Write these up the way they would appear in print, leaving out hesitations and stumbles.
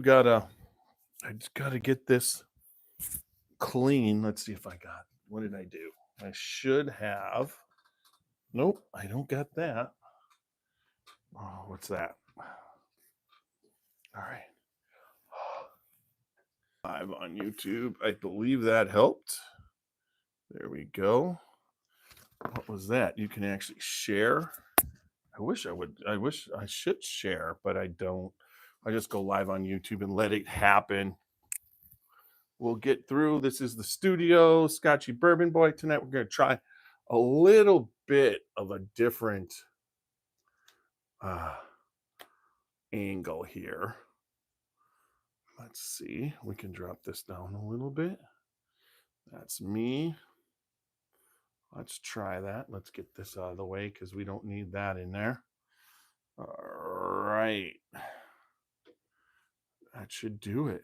I just gotta get this clean. Let's see if I got, what did I do? I should have, nope, I don't got that. Oh, what's that? All right. Live on YouTube. I believe that helped. There we go. What was that? You can actually share. I wish I should share, but I don't. I just go live on YouTube and let it happen. We'll get through. This is the studio, Scotchy Bourbon Boy. Tonight we're going to try a little bit of a different uh, angle here. Let's see. We can drop this down a little bit. That's me. Let's try that. Let's get this out of the way because we don't need that in there. All right. That should do it.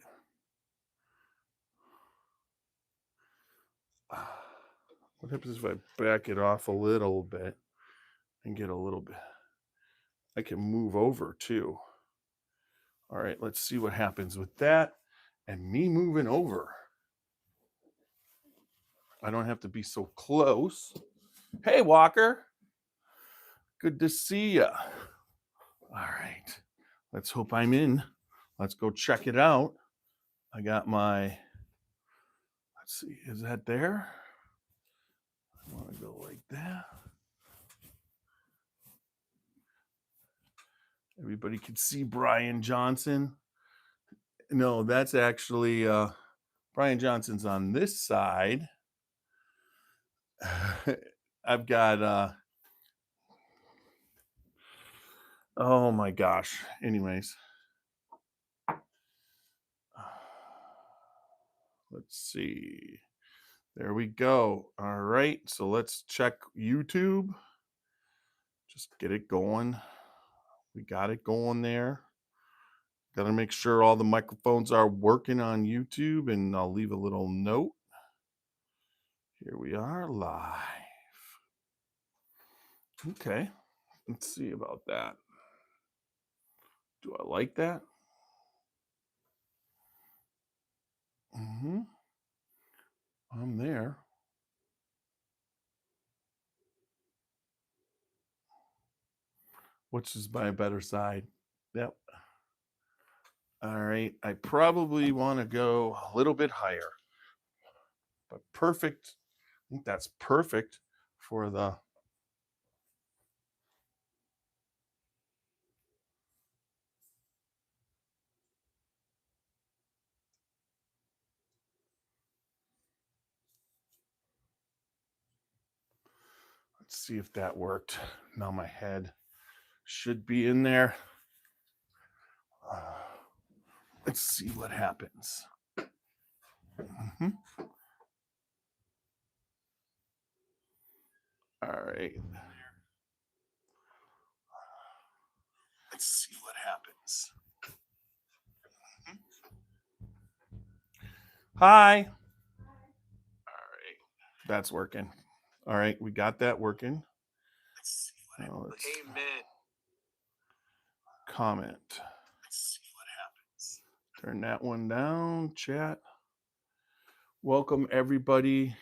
What happens if I back it off a little bit and get a little bit? I can move over too. All right, let's see what happens with that and me moving over. I don't have to be so close. Hey, Walker. Good to see you. All right, let's hope I'm in. Let's go check it out. I got my, let's see, is that there? I want to go like that. Everybody can see Brian Johnson. No, that's actually Brian Johnson's on this side. I've got oh my gosh. Anyways. Let's see. There we go. All right. So let's check YouTube. Just get it going. We got it going there. Got to make sure all the microphones are working on YouTube, and I'll leave a little note. Here we are live. Okay. Let's see about that. Do I like that? I'm there. Which is my better side? Yep. All right. I probably want to go a little bit higher, but perfect. I think that's perfect for the. Let's see if that worked. Now my head should be in there. Let's see what happens. All right. Let's see what happens. Hi. All right. That's working. All right. We got that working. Let's see what happens. Amen. Comment. Let's see what happens. Turn that one down, chat. Welcome, everybody.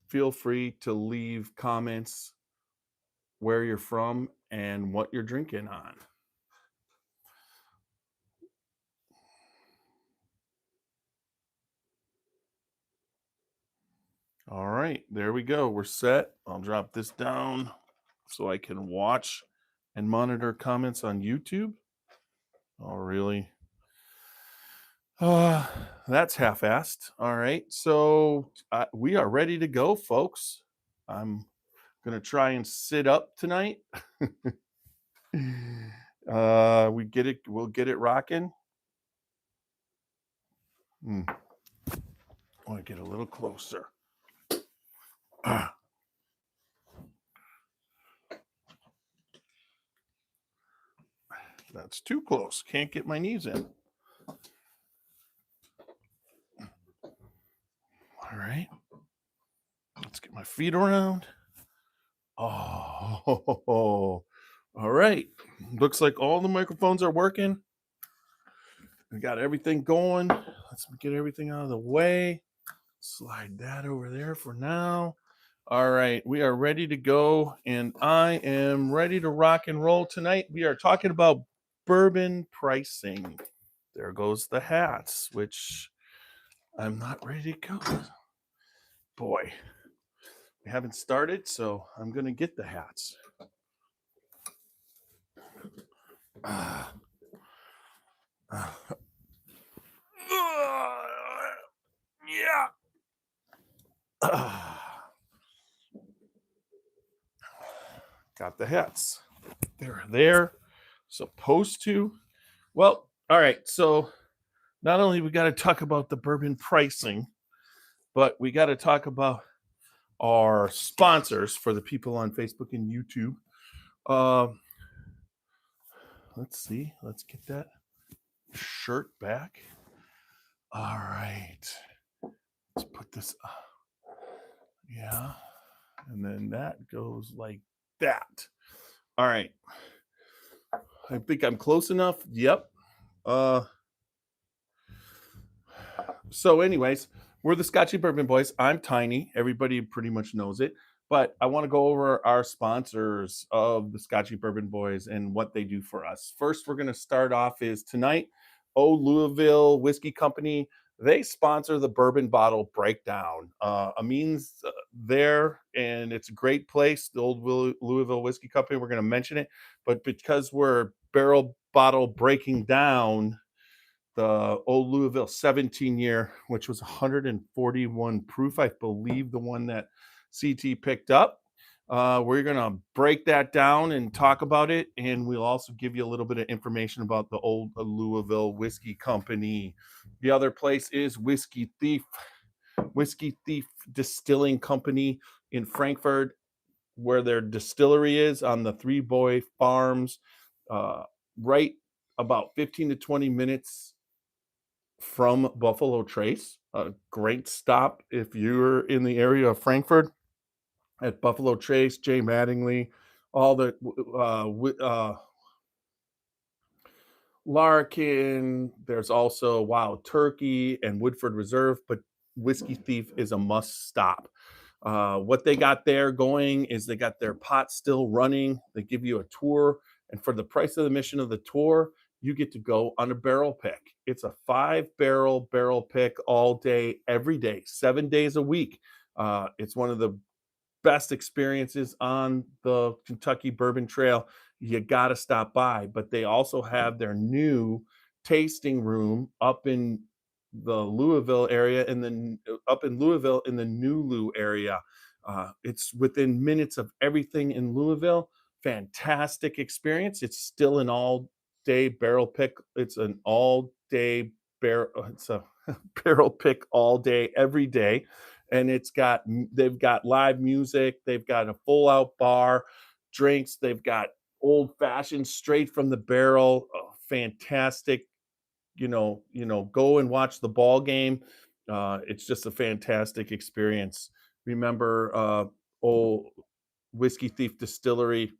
Feel free to leave comments where you're from and what you're drinking on. All right, there we go. We're set. I'll drop this down so I can watch and monitor comments on YouTube. Oh, really? That's half-assed. All right, so we are ready to go, folks. I'm gonna try and sit up tonight. We get it. We'll get it rocking. I want to get a little closer. That's too close. Can't get my knees in. All right. Let's get my feet around. Oh, All right. Looks like all the microphones are working. We got everything going. Let's get everything out of the way. Slide that over there for now. All right. We are ready to go. And I am ready to rock and roll tonight. We are talking about bourbon pricing. There goes the hats, which I'm not ready to go. Boy, we haven't started, so I'm going to get the hats. Ah. Yeah. Got the hats. They're there. Supposed to. Well, all right. So not only we got to talk about the bourbon pricing, but we got to talk about our sponsors for the people on Facebook and YouTube. Um, let's see. Let's get that shirt back. All right. Let's put this. Yeah. And then that goes like that. All right. I think I'm close enough. Yep. So, anyways, we're the Scotchy Bourbon Boys. I'm Tiny. Everybody pretty much knows it. But I want to go over our sponsors of the Scotchy Bourbon Boys and what they do for us. First, we're going to start off is tonight, Louisville Whiskey Company. They sponsor the bourbon bottle breakdown. Amin's there, and it's a great place. The old Louisville Whiskey Company. We're going to mention it, but because we're barrel bottle breaking down the old Louisville 17 year, which was 141 proof, I believe, the one that CT picked up. We're going to break that down and talk about it. And we'll also give you a little bit of information about the old Louisville Whiskey Company. The other place is Whiskey Thief Distilling Company in Frankfurt, where their distillery is on the Three Boy Farms, right about 15 to 20 minutes from Buffalo Trace. A great stop if you're in the area of Frankfurt at Buffalo Trace, Jay Mattingly, all the Larkin. There's also Wild Turkey and Woodford Reserve, but Whiskey Thief is a must stop. What they got there going is they got their pot still running. They give you a tour, and for the price of the admission of the tour, you get to go on a barrel pick. It's a 5 barrel pick all day, every day, 7 days a week. It's one of the best experiences on the Kentucky Bourbon Trail. You got to stop by. But they also have their new tasting room up in the Louisville area, and then up in Louisville in the New Lou area. It's within minutes of everything in Louisville. Fantastic experience. It's still an all day barrel pick. It's an all day barrel. It's a barrel pick all day, every day, and they've got live music, they've got a full out bar, drinks, they've got old fashioned straight from the barrel. Fantastic. Go and watch the ball game. It's just a fantastic experience. Remember, old Whiskey Thief Distillery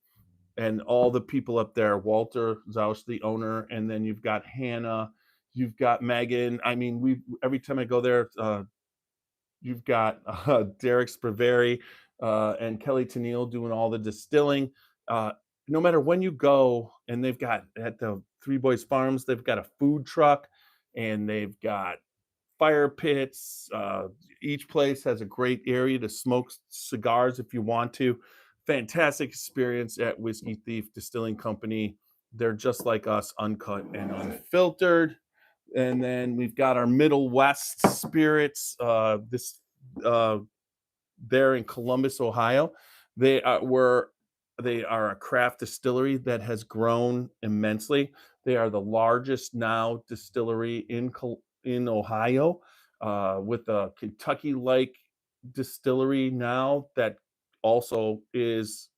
and all the people up there. Walter Zausch, the owner, and then you've got Hannah, you've got Megan. I mean, we every time I go there, you've got Derek Spriveri and Kelly Tennille doing all the distilling. No matter when you go, and they've got at the Three Boys Farms, they've got a food truck and they've got fire pits. Each place has a great area to smoke cigars if you want to. Fantastic experience at Whiskey Thief Distilling Company. They're just like us, uncut and unfiltered. And then we've got our Middle West Spirits. This there in Columbus, Ohio. They are a craft distillery that has grown immensely. They are the largest now distillery in Ohio, with a Kentucky-like distillery now also is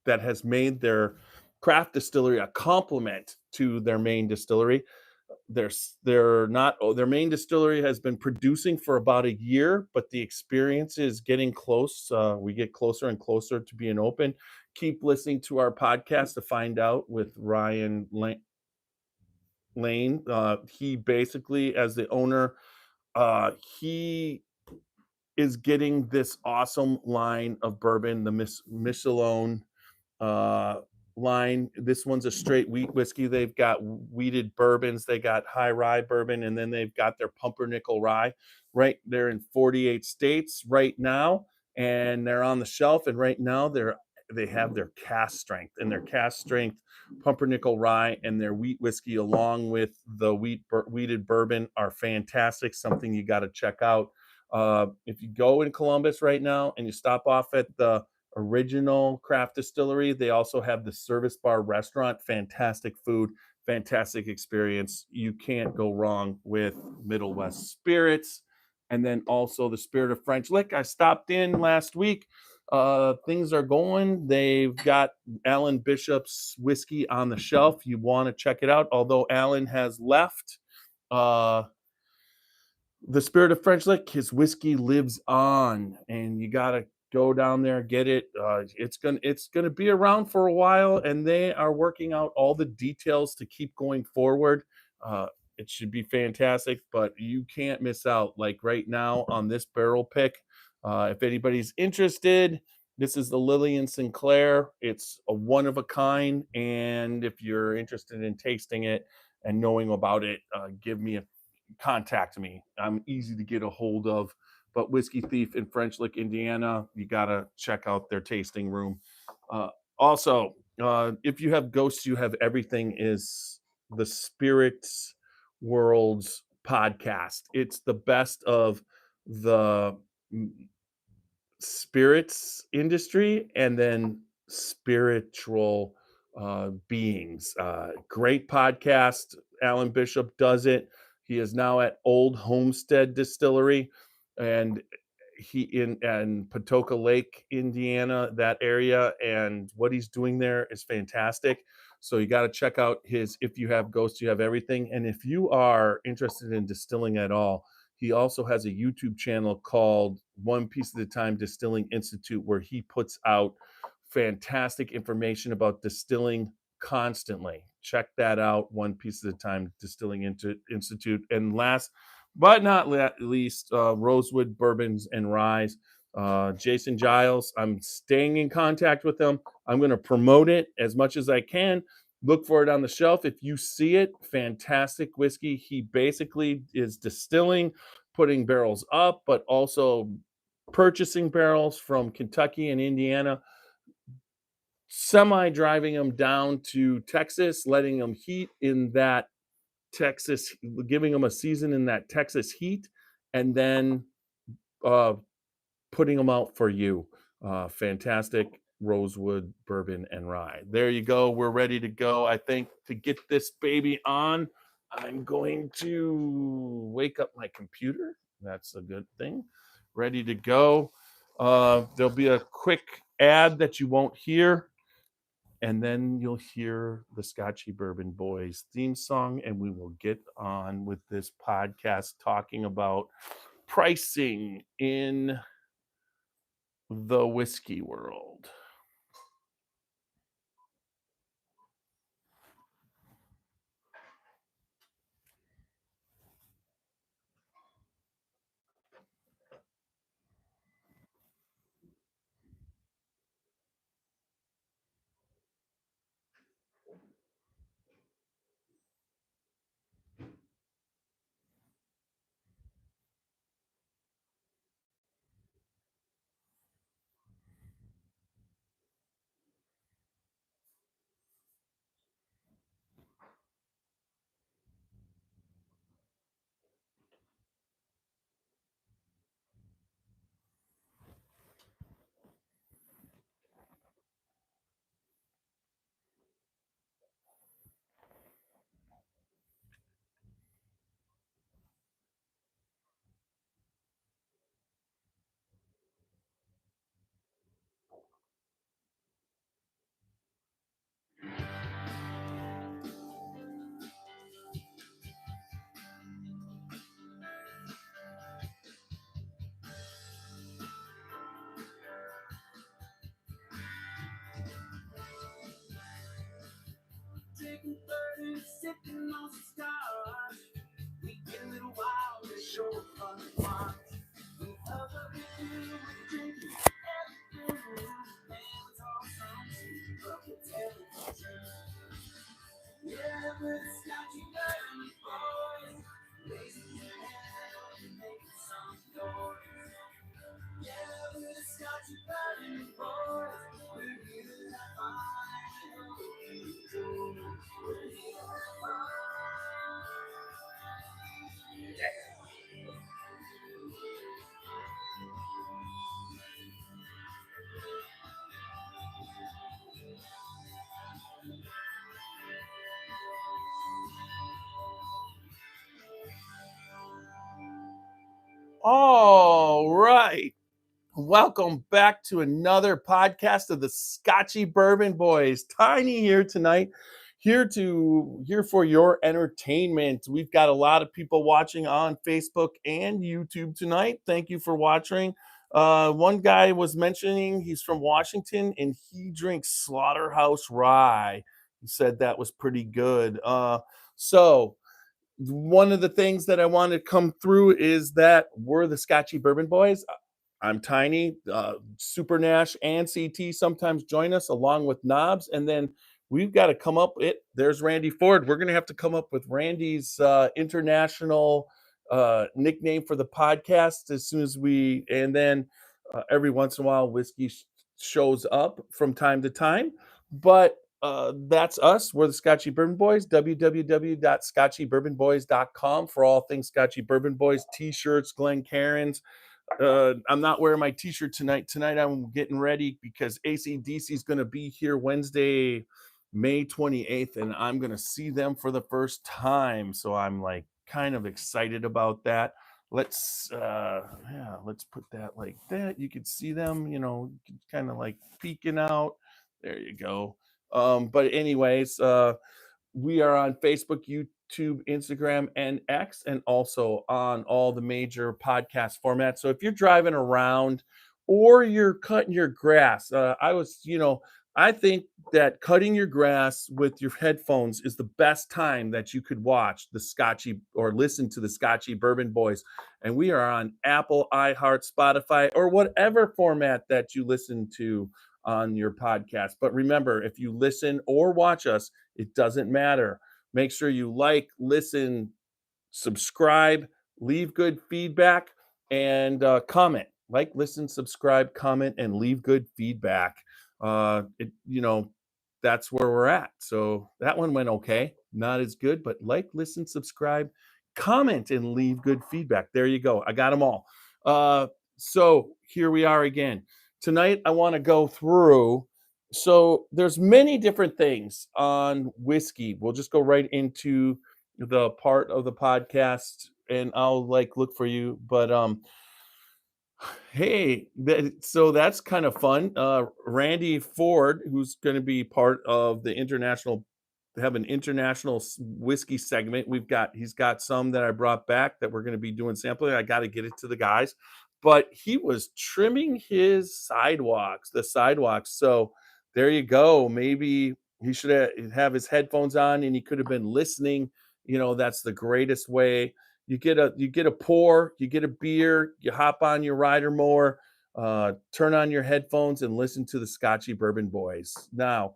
that has made their craft distillery a complement to their main distillery. They're not their main distillery has been producing for about a year, but the experience is getting close. We get closer and closer to being open. keep listening to our podcast to find out with Ryan Lane. He basically, as the owner, he is getting this awesome line of bourbon, the Michelin uh, line. This one's a straight wheat whiskey. They've got wheated bourbons, they got high rye bourbon, and then they've got their pumpernickel rye. Right, they're in 48 states right now, and they're on the shelf. And right now, they have their cast strength, and their cast strength pumpernickel rye and their wheat whiskey, along with the wheated bourbon, are fantastic. Something you got to check out. If you go in Columbus right now and you stop off at the original craft distillery, they also have the service bar restaurant. Fantastic food, fantastic experience. You can't go wrong with Middle West spirits. And then also the Spirit of French Lick. I stopped in last week. Things are going. They've got Alan Bishop's whiskey on the shelf. You want to check it out. Although Alan has left, uh, the Spirit of French Lick, his whiskey lives on, and you gotta go down there, get it. It's gonna be around for a while, and they are working out all the details to keep going forward. Uh, it should be fantastic, but you can't miss out. Like right now on this barrel pick, if anybody's interested, this is the Lillian Sinclair. It's a one of a kind, and if you're interested in tasting it and knowing about it, give me a contact me. I'm easy to get a hold of. But Whiskey Thief in French Lick, Indiana, you got to check out their tasting room. Uh, Also, if you have ghosts, you have everything is the Spirits World's podcast. It's the best of the spirits industry and then spiritual beings. Great podcast. Alan Bishop does it. He is now at Old Homestead Distillery, and he in Patoka Lake, Indiana, that area, and what he's doing there is fantastic. So you got to check out his If You Have Ghosts, You Have Everything. And if you are interested in distilling at all, he also has a YouTube channel called One Piece at a Time Distilling Institute, where he puts out fantastic information about distilling constantly. Check that out, One Piece at a Time Distilling Institute. And last but not least, Rosewood Bourbons and Ryes. Jason Giles, I'm staying in contact with him. I'm going to promote it as much as I can. Look for it on the shelf. If you see it, fantastic whiskey. He basically is distilling, putting barrels up, but also purchasing barrels from Kentucky and Indiana, semi driving them down to Texas, letting them heat in that Texas, giving them a season in that Texas heat, and then uh, putting them out for you. Fantastic Rosewood Bourbon and Rye. There you go. We're ready to go. I think to get this baby on, I'm going to wake up my computer. That's a good thing. Ready to go. There'll be a quick ad that you won't hear, and then you'll hear the Scotchy Bourbon Boys theme song, and we will get on with this podcast talking about pricing in the whiskey world. All right. Welcome back to another podcast of the Scotchy Bourbon Boys. Tiny here tonight, here for your entertainment. We've got a lot of people watching on Facebook and YouTube tonight. Thank you for watching. One guy was mentioning he's from Washington and he drinks Slaughterhouse Rye. He said that was pretty good. So one of the things that I want to come through is that we're the Scotchy Bourbon Boys. I'm Tiny, Super Nash, and CT sometimes join us along with Knobs, and then we've got to come up. There's Randy Ford. We're going to have to come up with Randy's international nickname for the podcast as soon as and then every once in a while, whiskey shows up from time to time, but that's us. We're the Scotchy Bourbon Boys. www.scotchybourbonboys.com for all things Scotchy Bourbon Boys, t-shirts, Glencairns. I'm not wearing my t-shirt tonight. Tonight I'm getting ready because AC/DC is going to be here Wednesday, May 28th, and I'm going to see them for the first time. So I'm like kind of excited about that. Let's put that like that. You could see them, kind of like peeking out. There you go. But anyways, we are on Facebook, YouTube, Instagram, and X, and also on all the major podcast formats. So if you're driving around or you're cutting your grass, I think that cutting your grass with your headphones is the best time that you could watch the Scotchy or listen to the Scotchy Bourbon Boys. And we are on Apple, iHeart, Spotify, or whatever format that you listen to on your podcast. But remember, if you listen or watch us, it doesn't matter. Make sure you like, listen, subscribe, leave good feedback, and comment. Like, listen, subscribe, comment, and leave good feedback. Uh, it, you know, that's where we're at. So that one went okay. Not as good, but like, listen, subscribe, comment, and leave good feedback. There you go. I got them all. So here we are again. Tonight, I want to go through. So there's many different things on whiskey. We'll just go right into the part of the podcast and I'll like look for you. But hey, so that's kind of fun. Randy Ford, who's going to be part of the international, have an international whiskey segment. He's got some that I brought back that we're going to be doing sampling. I got to get it to the guys, but he was trimming the sidewalks. So there you go. Maybe he should have his headphones on and he could have been listening. That's the greatest way. You get a pour, you get a beer, you hop on your rider mower, turn on your headphones and listen to the Scotchy Bourbon Boys. Now,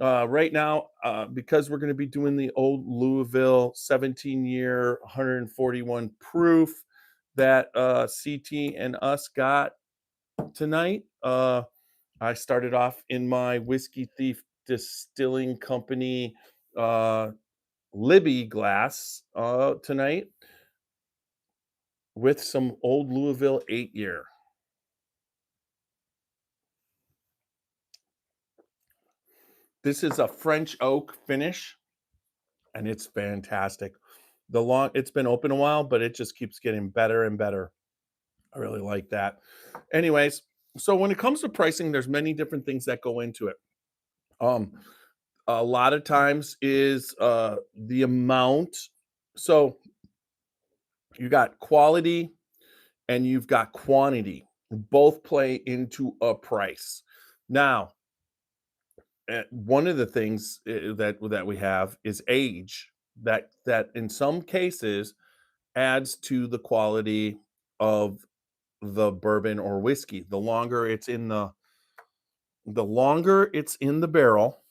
right now, because we're going to be doing the old Louisville 17-year, 141 proof that CT and us got tonight. I started off in my Whiskey Thief Distilling Company Libby glass tonight with some old Louisville 8-year. This is a French oak finish, and it's fantastic. It's been open a while, but it just keeps getting better and better. I really like that. Anyways, so when it comes to pricing, there's many different things that go into it. A lot of times is the amount. So you got quality and you've got quantity. Both play into a price. Now, one of the things that we have is age that in some cases adds to the quality of the bourbon or whiskey. The longer it's in the barrel,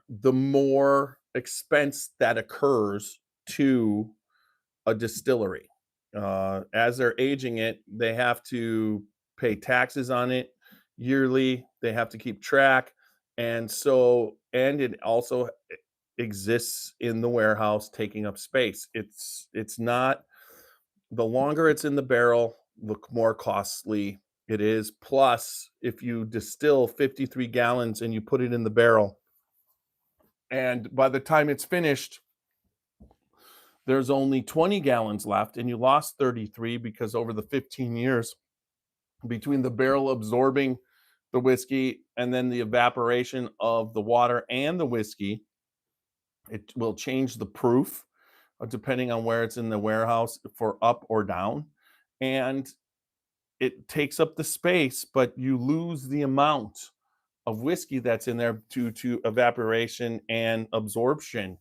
the more expense that occurs to a distillery. As they're aging it, they have to pay taxes on it yearly. They have to keep track, and it also exists in the warehouse, taking up space. It's not the longer it's in the barrel, the more costly it is. Plus, if you distill 53 gallons and you put it in the barrel, and by the time it's finished, there's only 20 gallons left, and you lost 33 because over the 15 years between the barrel absorbing the whiskey and then the evaporation of the water and the whiskey, it will change the proof depending on where it's in the warehouse for up or down. And it takes up the space, but you lose the amount of whiskey that's in there due to evaporation and absorption.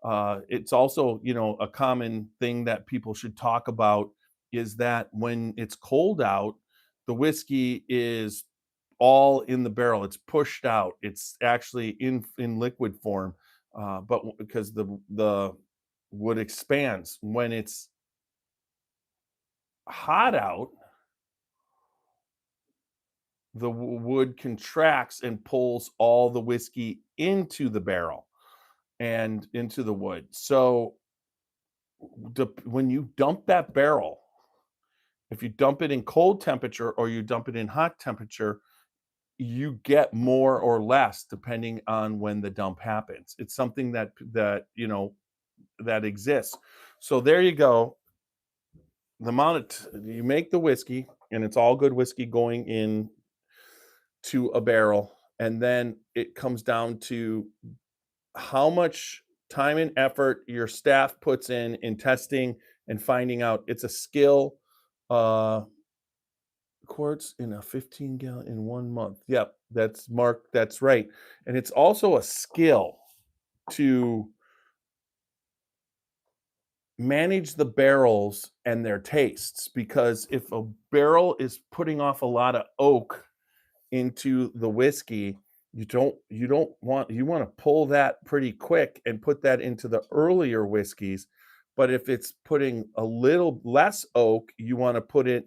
It's also, a common thing that people should talk about is that when it's cold out, the whiskey is all in the barrel. It's pushed out. It's actually in liquid form, because the wood expands when it's hot out, the wood contracts and pulls all the whiskey into the barrel and into the wood. So when you dump that barrel, if you dump it in cold temperature or you dump it in hot temperature, you get more or less depending on when the dump happens. It's something that exists. So there you go. The amount you make the whiskey, and it's all good whiskey going in to a barrel, and then it comes down to how much time and effort your staff puts in testing and finding out. It's a skill. uh Quarts in a 15 gallon in 1 month. Yep, that's Mark, that's right. And it's also a skill to manage the barrels and their tastes, because if a barrel is putting off a lot of oak into the whiskey, you want to pull that pretty quick and put that into the earlier whiskeys. But if it's putting a little less oak, you want to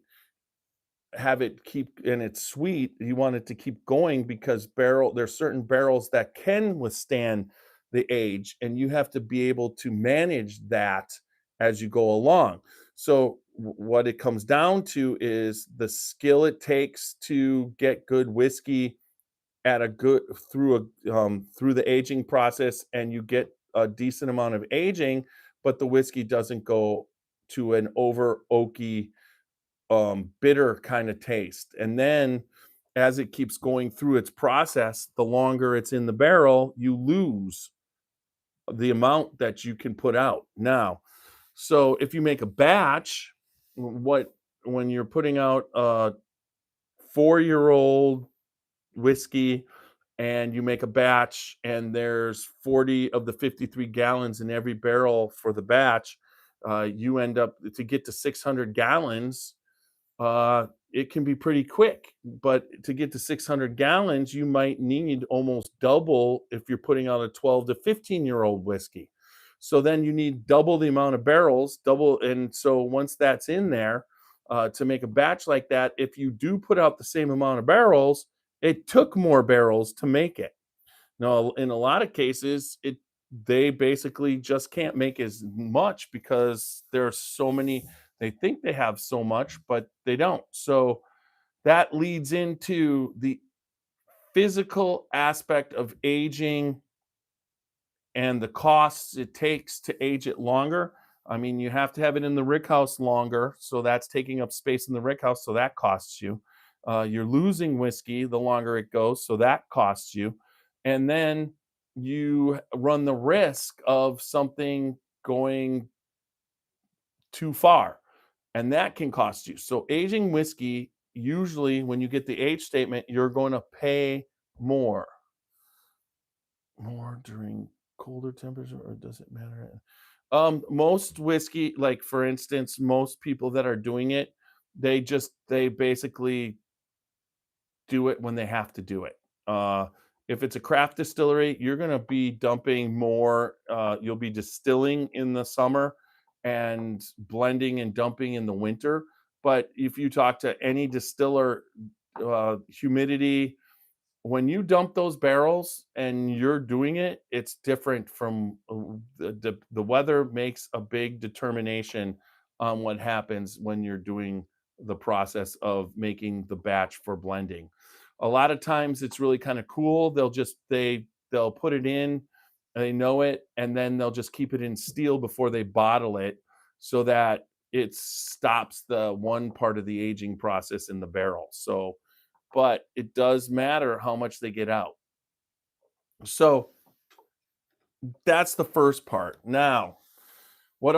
have it keep, and it's sweet, you want it to keep going, because there's certain barrels that can withstand the age, and you have to be able to manage that as you go along. So what it comes down to is the skill it takes to get good whiskey at a good through the aging process, and you get a decent amount of aging, but the whiskey doesn't go to an over oaky, bitter kind of taste. And then as it keeps going through its process, the longer it's in the barrel, you lose the amount that you can put out. Now, so if you make a batch, what when you're putting out a 4-year-old whiskey and you make a batch and there's 40 of the 53 gallons in every barrel for the batch, you end up to get to 600 gallons. It can be pretty quick, but to get to 600 gallons, you might need almost double if you're putting out a 12 to 15-year-old whiskey. So then you need double the amount of barrels, double. And so once that's in there, to make a batch like that, if you do put out the same amount of barrels, it took more barrels to make it. Now, in a lot of cases, they basically just can't make as much because there are so many. They think they have so much, but they don't. So that leads into the physical aspect of aging and the costs it takes to age it longer. I mean, you have to have it in the rick house longer, so that's taking up space in the rick house, so that costs you. You're losing whiskey the longer it goes, so that costs you. And then you run the risk of something going too far, and that can cost you. So aging whiskey, usually when you get the age statement, you're going to pay more. more during colder temperature, or does it matter? Most whiskey, like for instance, most people that are doing it, they basically do it when they have to do it. Uh, if it's a craft distillery, you're going to be dumping more. You'll be distilling in the summer and blending and dumping in the winter. But if you talk to any distiller, humidity, when you dump those barrels and you're doing it, it's different from the weather makes a big determination on what happens when you're doing the process of making the batch for blending. A lot of times it's really kind of cool. They'll put it in, they know it, and then they'll just keep it in steel before they bottle it so that it stops the one part of the aging process in the barrel. So but it does matter how much they get out. So that's the first part. Now, what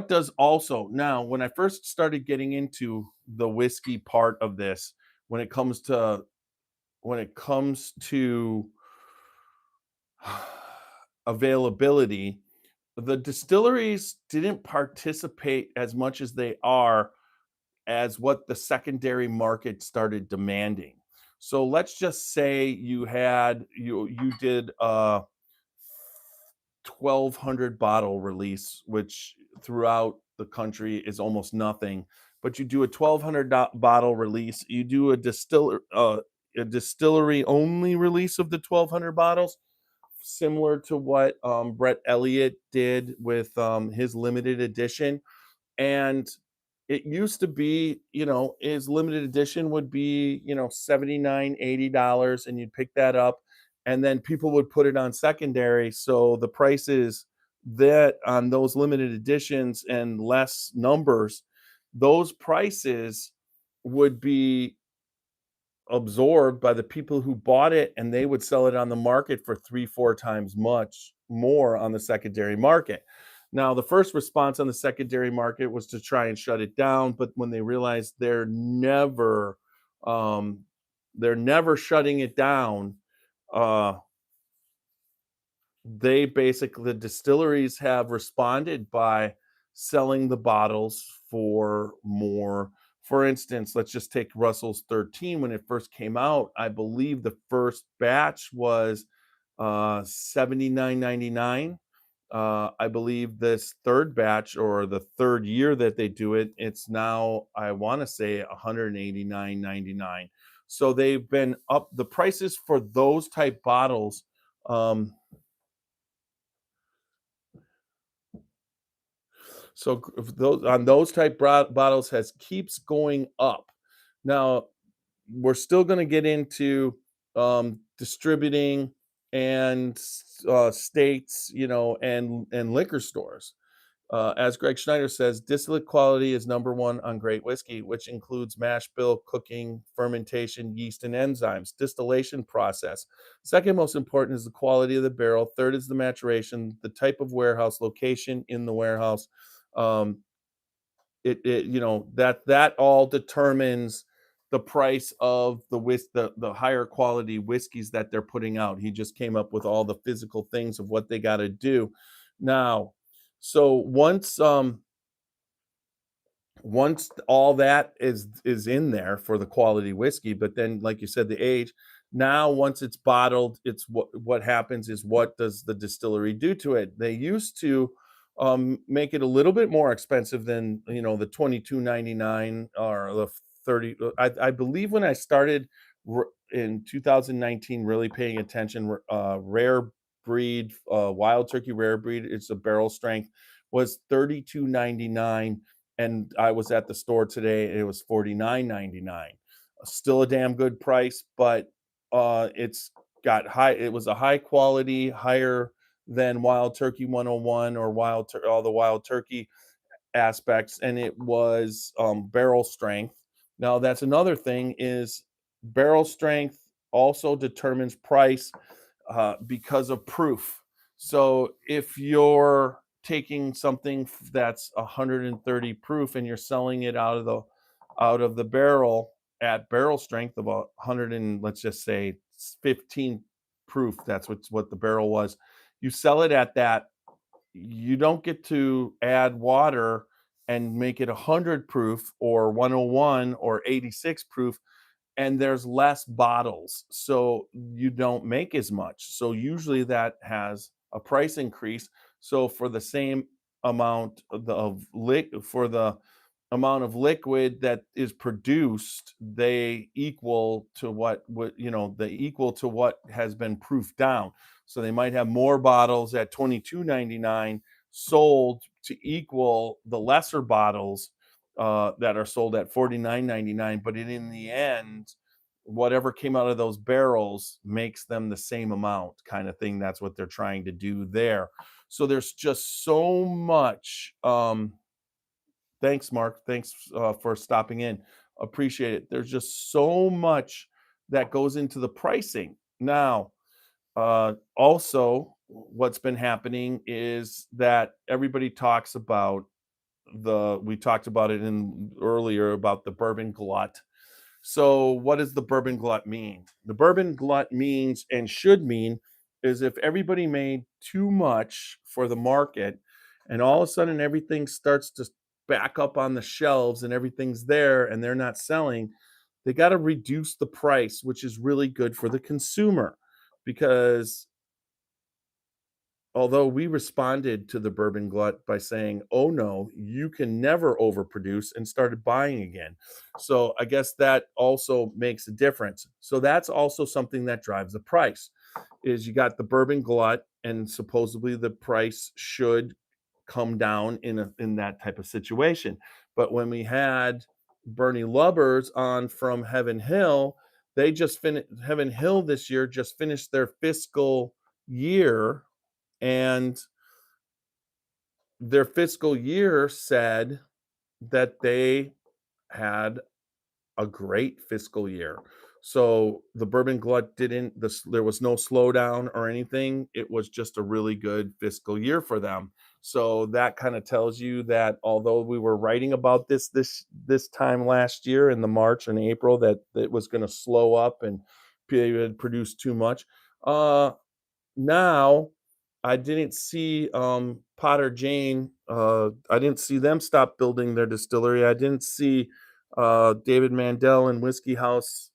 does also now when I first started getting into the whiskey part of this, when it comes to when it comes to availability, the distilleries didn't participate as much as they are as what the secondary market started demanding. So let's just say you did a 1,200 bottle release, which throughout the country is almost nothing. But you do a 1,200 bottle release. You do a distillery only release of the 1,200 bottles, similar to what Brett Elliott did with his limited edition. And it used to be, his limited edition would be, 79, $80, and you'd pick that up. And then people would put it on secondary. So the prices that on those limited editions and less numbers, those prices would be absorbed by the people who bought it, and they would sell it on the market for 3 4 times much more on the secondary market. Now the first response on the secondary market was to try and shut it down, but when they realized um, they're never shutting it down, uh, the distilleries have responded by selling the bottles for more. For instance, let's just take Russell's 13. When it first came out, I believe the first batch was 79.99. I believe this third batch, or the third year that they do it, it's now, I want to say, 189.99. So they've been up the prices for those type bottles. Um, So if those on those type bottles has keeps going up. Now we're still going to get into distributing and states, and liquor stores. As Greg Schneider says, distillate quality is number one on great whiskey, which includes mash bill, cooking, fermentation, yeast, and enzymes, distillation process. Second most important is the quality of the barrel. Third is the maturation, the type of warehouse, location in the warehouse. Um, that all determines the price of the higher quality whiskeys that they're putting out. He just came up with all the physical things of what they got to do now. So once all that is in there for the quality whiskey, but then like you said, the age, now once it's bottled, it's what happens is, what does the distillery do to it? They used to make it a little bit more expensive than, the 22.99 or the 30. I believe when I started in 2019 really paying attention, rare breed, wild turkey rare breed, it's a barrel strength, was 32.99, and I was at the store today, and it was 49.99. Still a damn good price, but it was a high quality, higher than Wild Turkey 101 or all the Wild Turkey aspects, and it was barrel strength. Now that's another thing, is barrel strength also determines price because of proof. So if you're taking something that's 130 proof and you're selling it out of the barrel at barrel strength of 100 and let's just say 15 proof. That's what the barrel was. You sell it at that. You don't get to add water and make it 100 proof or 101 or 86 proof, and there's less bottles, so you don't make as much. So usually that has a price increase. So for the same amount for the amount of liquid that is produced, they equal to they equal to what has been proofed down. So they might have more bottles at 22.99 sold to equal the lesser bottles that are sold at 49.99. But in the end, whatever came out of those barrels makes them the same amount, kind of thing. That's what they're trying to do there. So there's just so much. Thanks, Mark. Thanks for stopping in. Appreciate it. There's just so much that goes into the pricing. Now, also, what's been happening is that everybody talks about we talked about it in earlier about the bourbon glut. So, what does the bourbon glut mean? The bourbon glut means and should mean is if everybody made too much for the market and all of a sudden everything starts to back up on the shelves and everything's there and they're not selling, they got to reduce the price, which is really good for the consumer because although we responded to the bourbon glut by saying, "Oh no, you can never overproduce," and started buying again. So I guess that also makes a difference. So that's also something that drives the price. Is you got the bourbon glut, and supposedly the price should come down in that type of situation. But when we had Bernie Lubbers on from Heaven Hill, they just finished Heaven Hill this year just finished their fiscal year, and their fiscal year said that they had a great fiscal year. So the bourbon glut didn't this there was no slowdown or anything. It was just a really good fiscal year for them. So that kind of tells you that although we were writing about this time last year in the March and April that it was going to slow up and had produced too much. Now I didn't see Potter Jane. I didn't see them stop building their distillery. I didn't see David Mandel and Whiskey House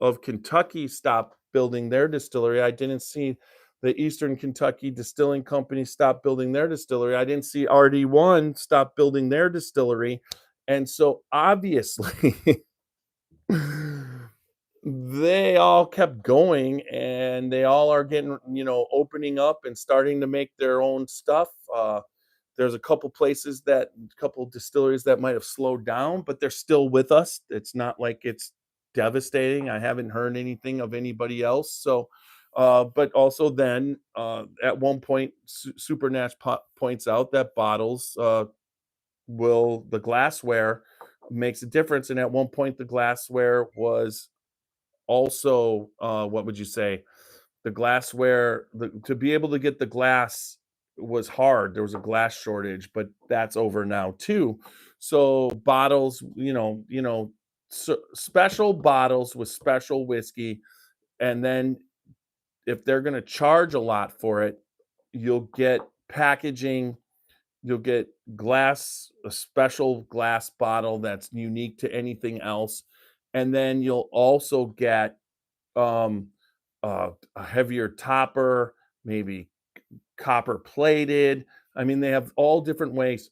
of Kentucky stop building their distillery. I didn't see the Eastern Kentucky Distilling Company stop building their distillery. I didn't see RD1 stop building their distillery. And so obviously they all kept going and they all are getting, opening up and starting to make their own stuff. There's a couple distilleries that might have slowed down, but they're still with us. It's not like it's devastating. I haven't heard anything of anybody else. So, but also then at one point, Super Nash points out that bottles the glassware makes a difference. And at one point, the glassware was also, what would you say? The glassware, to be able to get the glass was hard. There was a glass shortage, but that's over now too. So bottles, special bottles with special whiskey, and then if they're going to charge a lot for it, you'll get packaging, you'll get a special glass bottle that's unique to anything else, and then you'll also get um, a heavier topper, maybe copper plated. I mean, they have all different ways.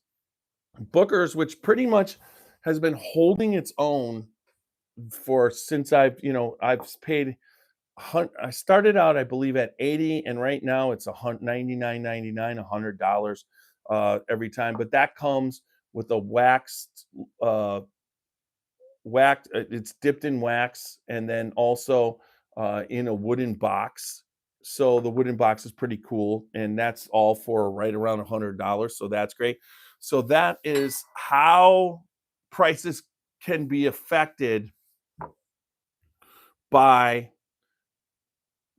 Booker's, which pretty much has been holding its own for since I've paid. I started out, I believe, at 80, and right now it's 99.99, $100 every time. But that comes with a uh, it's dipped in wax, and then also in a wooden box. So the wooden box is pretty cool, and that's all for right around $100. So that's great. So that is how prices can be affected by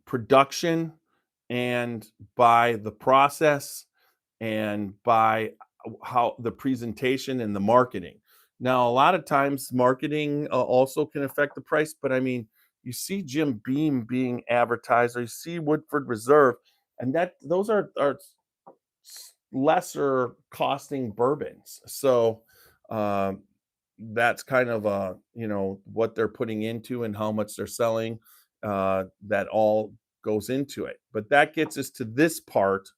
production and by the process and by how the presentation and the marketing. Now, a lot of times marketing also can affect the price, but I mean, you see Jim Beam being advertised, or you see Woodford Reserve, and that those are lesser costing bourbons. So um, that's kind of what they're putting into and how much they're selling. That all goes into it. But that gets us to this part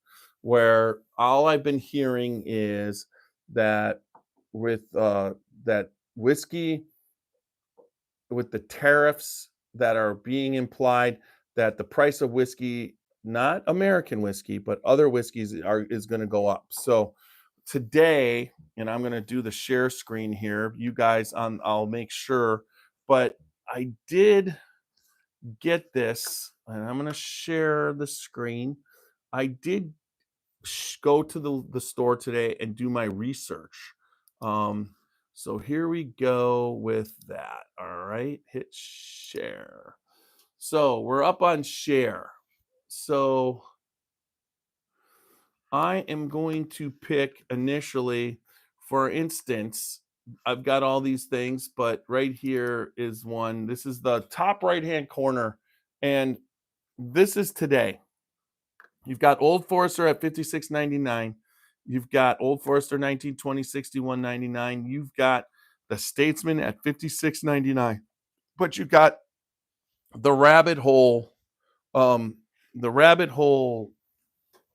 where all I've been hearing is that with that whiskey, with the tariffs that are being implied, that the price of whiskey, not American whiskey, but other whiskeys is going to go up. So today, and I'm going to do the share screen here. You guys on I'll make sure, but I did get this and I'm going to share the screen. I did go to the store today and do my research. Um, so here we go with that. All right, hit share. So we're up on share. So I am going to pick initially, for instance, I've got all these things, but right here is one. This is the top right hand corner, and this is today. You've got Old Forester at 56.99. You've got Old Forester 1920 61.99. You've got the Statesman at 56.99. But you've got the Rabbit Hole, um, the Rabbit Hole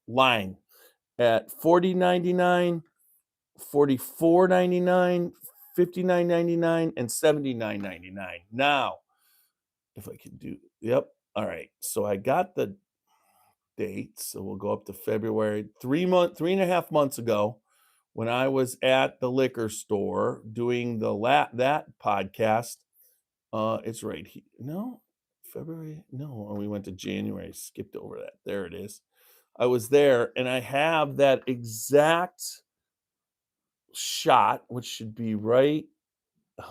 line at 40.99, 44.99, 59.99, and 79.99. Now, if I can do, yep. All right. So I got the dates. So we'll go up to February, 3.5 months ago, when I was at the liquor store doing that podcast. It's right here. No, February. No, we went to January. Skipped over that. There it is. I was there, and I have that exact shot, which should be right.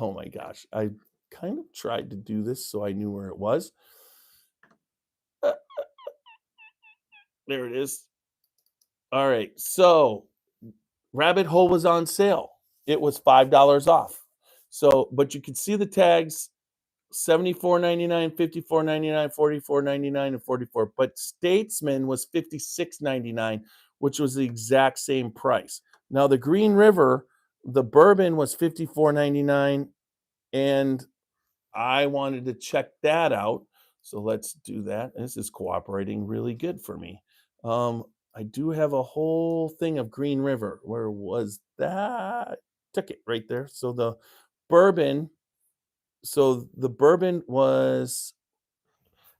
Oh my gosh, I kind of tried to do this so I knew where it was. Uh, there it is. All right, so Rabbit Hole was on sale. It was $5 off. So, but you can see the tags: 74.99, 54.99, 44.99, and 44. But Statesman was 56.99, which was the exact same price. Now the Green River, the bourbon was 54.99, and I wanted to check that out. So let's do that. This is cooperating really good for me. I do have a whole thing of Green River. Where was that? Took it right there. So the bourbon, the bourbon was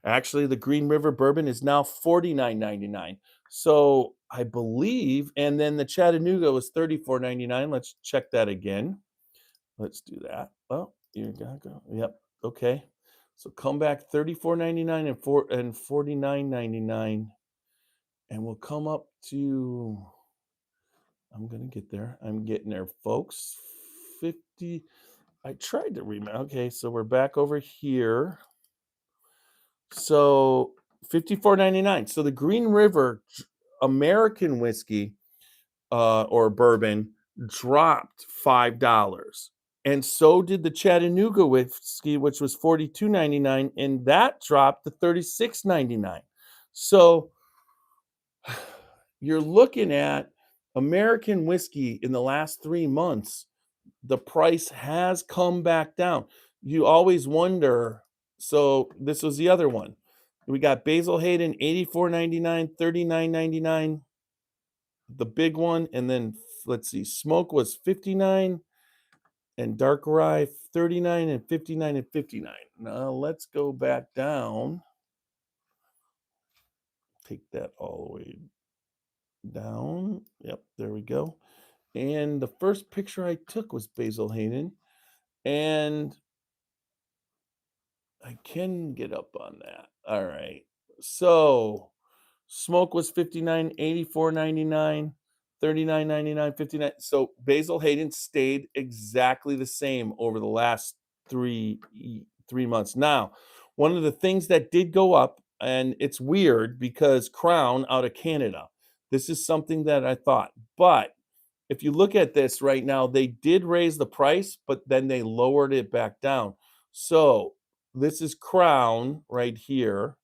actually, the Green River bourbon is now 49.99. So I believe, and then the Chattanooga was 34.99. Let's check that again. Let's do that. Oh, you gotta go. Yep. Okay. So come back 34.99 and 49.99, and we'll come up to. I'm gonna get there. I'm getting there, folks. 50. I tried to remember. Okay, so we're back over here. So 54.99. So the Green River American whiskey or bourbon dropped $5. And so did the Chattanooga whiskey, which was 42.99, and that dropped to 36.99. So you're looking at American whiskey in the last 3 months, the price has come back down. You always wonder. So this was the other one. We got Basil Hayden 84.99, 39.99, the big one, and then let's see, Smoke was 59, and Dark Rye 39 and 59 and 59. Now let's go back down. Take that all the way down. Yep, there we go. And the first picture I took was Basil Hayden, and I can get up on that. All right. So Smoke was 59, 84.99, 39.99, 59. So Basil Hayden stayed exactly the same over the last 3 months. Now, one of the things that did go up, and it's weird because Crown out of Canada. This is something that I thought, but if you look at this right now, they did raise the price, but then they lowered it back down. So this is Crown right here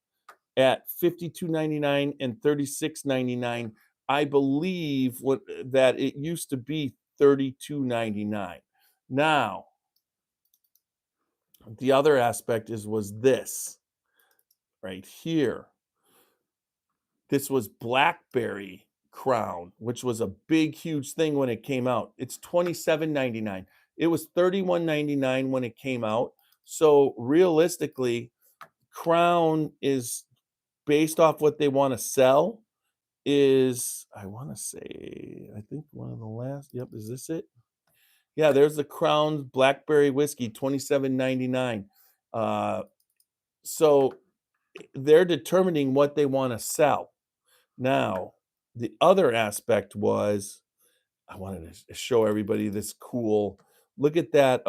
at $52.99 and $36.99. I believe that it used to be $32.99. Now, the other aspect was this right here. This was Blackberry Crown, which was a big, huge thing when it came out. It's $27.99. It was $31.99 when it came out. So realistically, Crown is based off what they want to sell. Is I want to say, I think one of the last. Yep, is this it? Yeah, there's the Crown Blackberry Whiskey, $27.99. Uh, so they're determining what they want to sell. Now, the other aspect was I wanted to show everybody this cool. Look at that.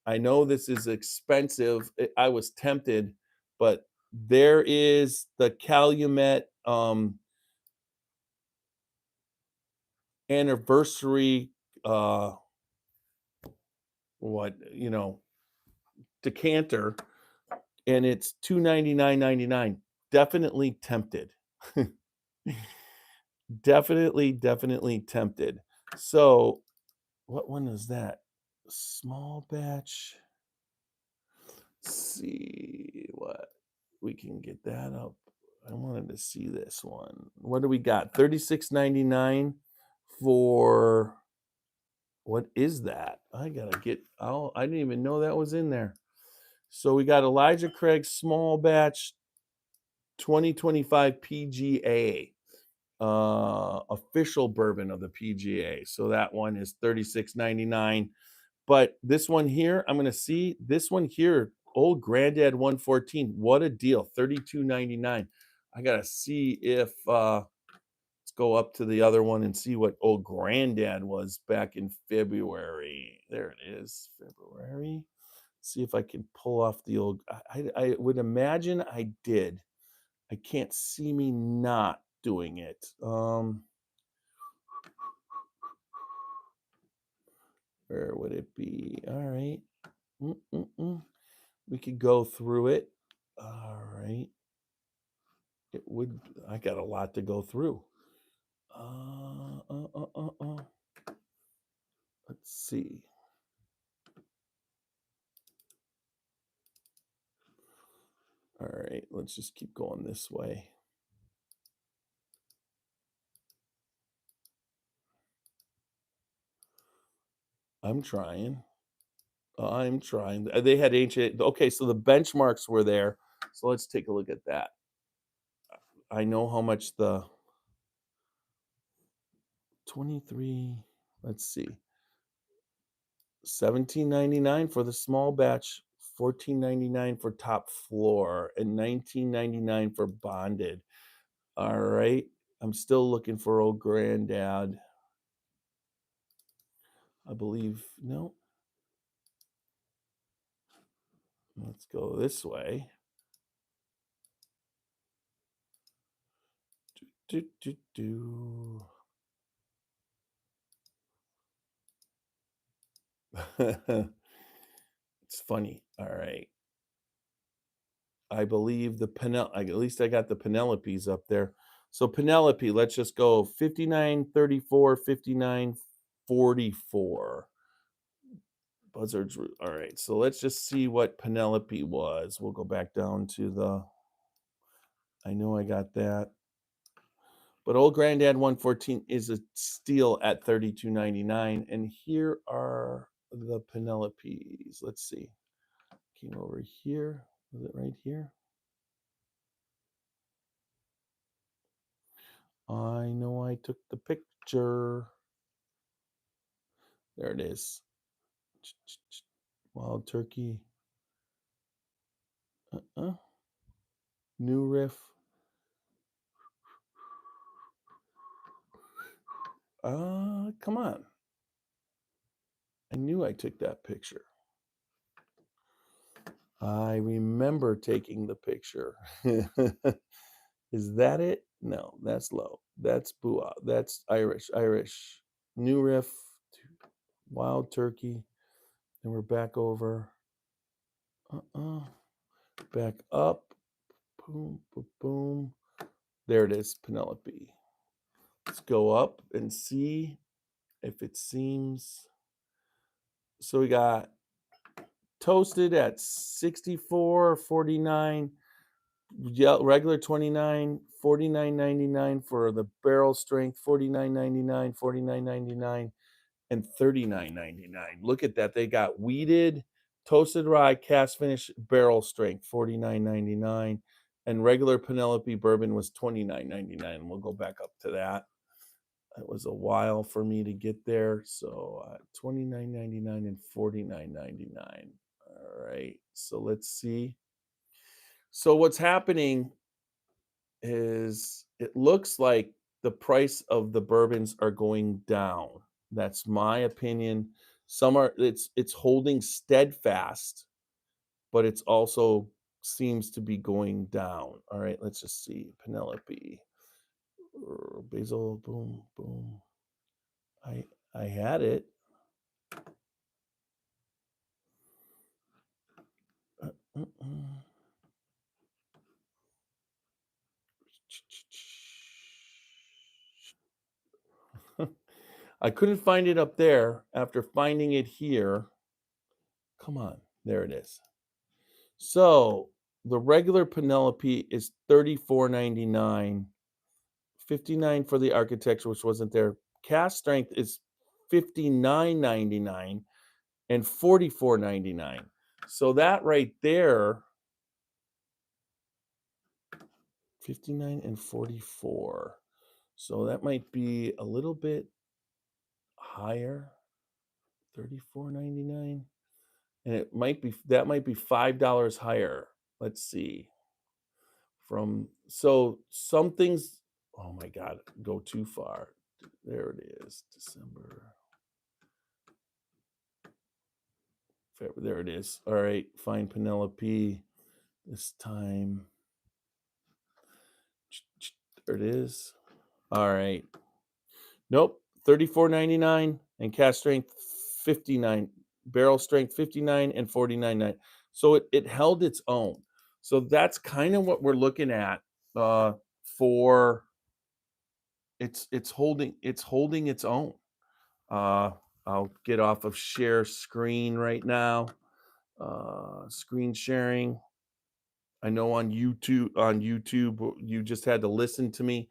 I know this is expensive. I was tempted, but there is the Calumet anniversary what decanter, and it's $299.99. Definitely tempted. Definitely tempted. So, what one is that? Small batch. Let's see what we can get that up. I wanted to see this one. What do we got? $36.99 for what is that? I gotta get. Oh, I didn't even know that was in there. So we got Elijah Craig Small Batch 2025 PGA, official bourbon of the PGA. So that one is $36.99. But this one here, I'm gonna see this one here, Old Granddad 114. What a deal, $32.99. I gotta see if let's go up to the other one and see what Old Granddad was back in February. There it is, February. See if I can pull off the old. I would imagine I did. I can't see me not doing it. Where would it be? All right. We could go through it. All right. It would. I got a lot to go through. Let's see. All right. Let's just keep going this way. I'm trying. They had ancient. Okay, so the benchmarks were there. So let's take a look at that. I know how much the 23. Let's see. $17.99 for the small batch, $14.99 for top floor, and $19.99 for bonded. All right. I'm still looking for Old Granddad. I believe no. Let's go this way. It's funny. All right. I believe at least I got the Penelopes up there. So Penelope, let's just go 59.34, 59.44. Buzzards. All right. So let's just see what Penelope was. We'll go back down to the. I know I got that. But Old Granddad 114 is a steal at $32.99. And here are the Penelopes. Let's see. Came over here. Was it right here? I know I took the picture. There it is. Wild turkey. New riff. Come on. I knew I took that picture. I remember taking the picture. Is that it? No, that's low. That's Bua. That's Irish. Irish. New riff. Wild turkey. Then we're back over. Back up. Boom, boom, boom. There it is, Penelope. Let's go up and see if it seems. So we got toasted at 64.49, regular 29, 49.99 for the barrel strength, 49.99, 49.99, and 39.99. Look at that. They got wheated, toasted rye, cast finish, barrel strength, 49.99, and regular Penelope bourbon was 29.99. We'll go back up to that. It was a while for me to get there. So 29.99 and 49.99. All right. So let's see. So what's happening is it looks like the price of the bourbons are going down. That's my opinion. Some are it's holding steadfast, but it's also seems to be going down. All right, let's just see. Penelope. Basil, boom, boom. I I had it. Uh. I couldn't find it up there after finding it here. Come on, there it is. So the regular Penelope is 34.99, 59 for the architecture, which wasn't there. Cast strength is 59.99 and 44.99. So that right there, 59 and 44. So that might be a little bit higher, 34.99. And it might be that might be $5 higher. Let's see. From so some things, oh my god, go too far. There it is. December. There it is. All right, find Penelope this time. There it is. All right. Nope. 34.99 and cast strength 59. Barrel strength 59 and 49.9. So it held its own. So that's kind of what we're looking at for it's holding its own. Uh I'll get off of share screen right now. Screen sharing. I know on YouTube you just had to listen to me.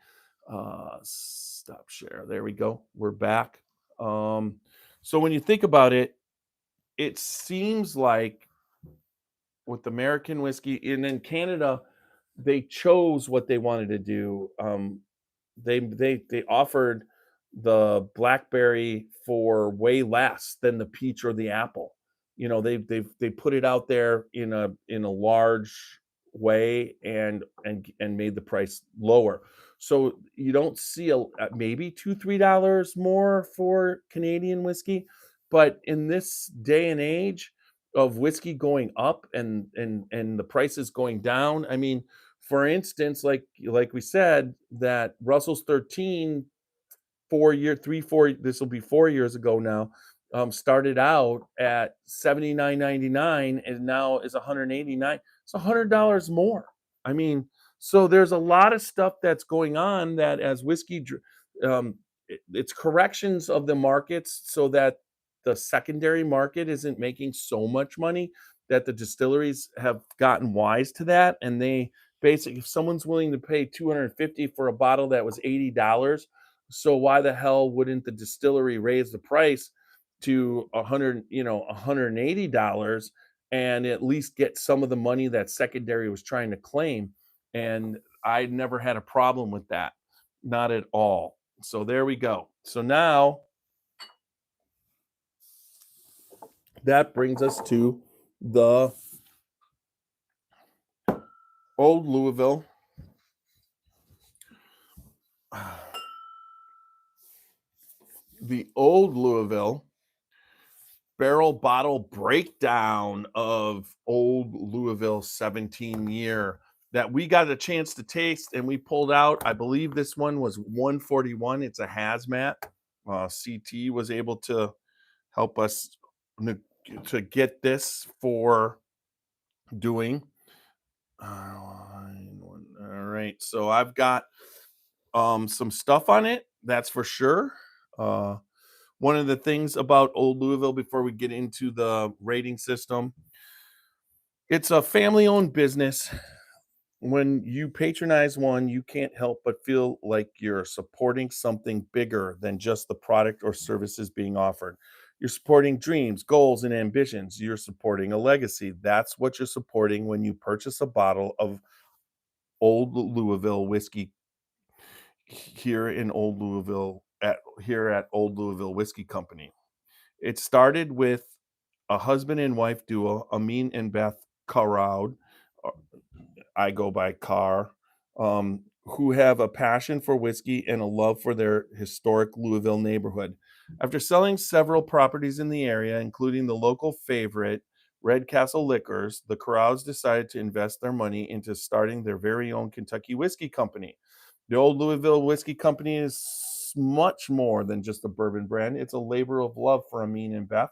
Stop share. There we go. We're back. Um, so when you think about it, it seems like with American whiskey and in Canada, they chose what they wanted to do. They offered the blackberry for way less than the peach or the apple. You know, they put it out there in a large way and made the price lower. So you don't see maybe $2-3 more for Canadian whiskey, but in this day and age of whiskey going up and the prices going down, I mean, for instance, like we said, that Russell's 13 4 year, 3, 4, this will be 4 years ago now, started out at 79.99 and now is 189. It's $100 more. I mean, so there's a lot of stuff that's going on that as it's corrections of the markets so that the secondary market isn't making so much money that the distilleries have gotten wise to that. And they basically, if someone's willing to pay 250 for a bottle that was $80, so why the hell wouldn't the distillery raise the price to 100, $180 and at least get some of the money that secondary was trying to claim? And I never had a problem with that. Not at all. So there we go. So now that brings us to the old Louisville. The old Louisville barrel bottle breakdown of old Louisville 17-year that we got a chance to taste and we pulled out. I believe this one was 141. It's a hazmat. CT was able to help us to get this for doing. All right. So I've got some stuff on it, that's for sure. Uh One of the things about Old Louisville before we get into the rating system, it's a family-owned business. When you patronize one, you can't help but feel like you're supporting something bigger than just the product or services being offered. You're supporting dreams, goals, and ambitions. You're supporting a legacy. That's what you're supporting when you purchase a bottle of Old Louisville whiskey here in Old Louisville at Old Louisville Whiskey Company. It started with a husband and wife duo, Amin and Beth Carroud. I go by Carr, who have a passion for whiskey and a love for their historic Louisville neighborhood. After selling several properties in the area, including the local favorite, Red Castle Liquors, the Carrouds decided to invest their money into starting their very own Kentucky Whiskey Company. The Old Louisville Whiskey Company is much more than just a bourbon brand. It's a labor of love for Amin and Beth.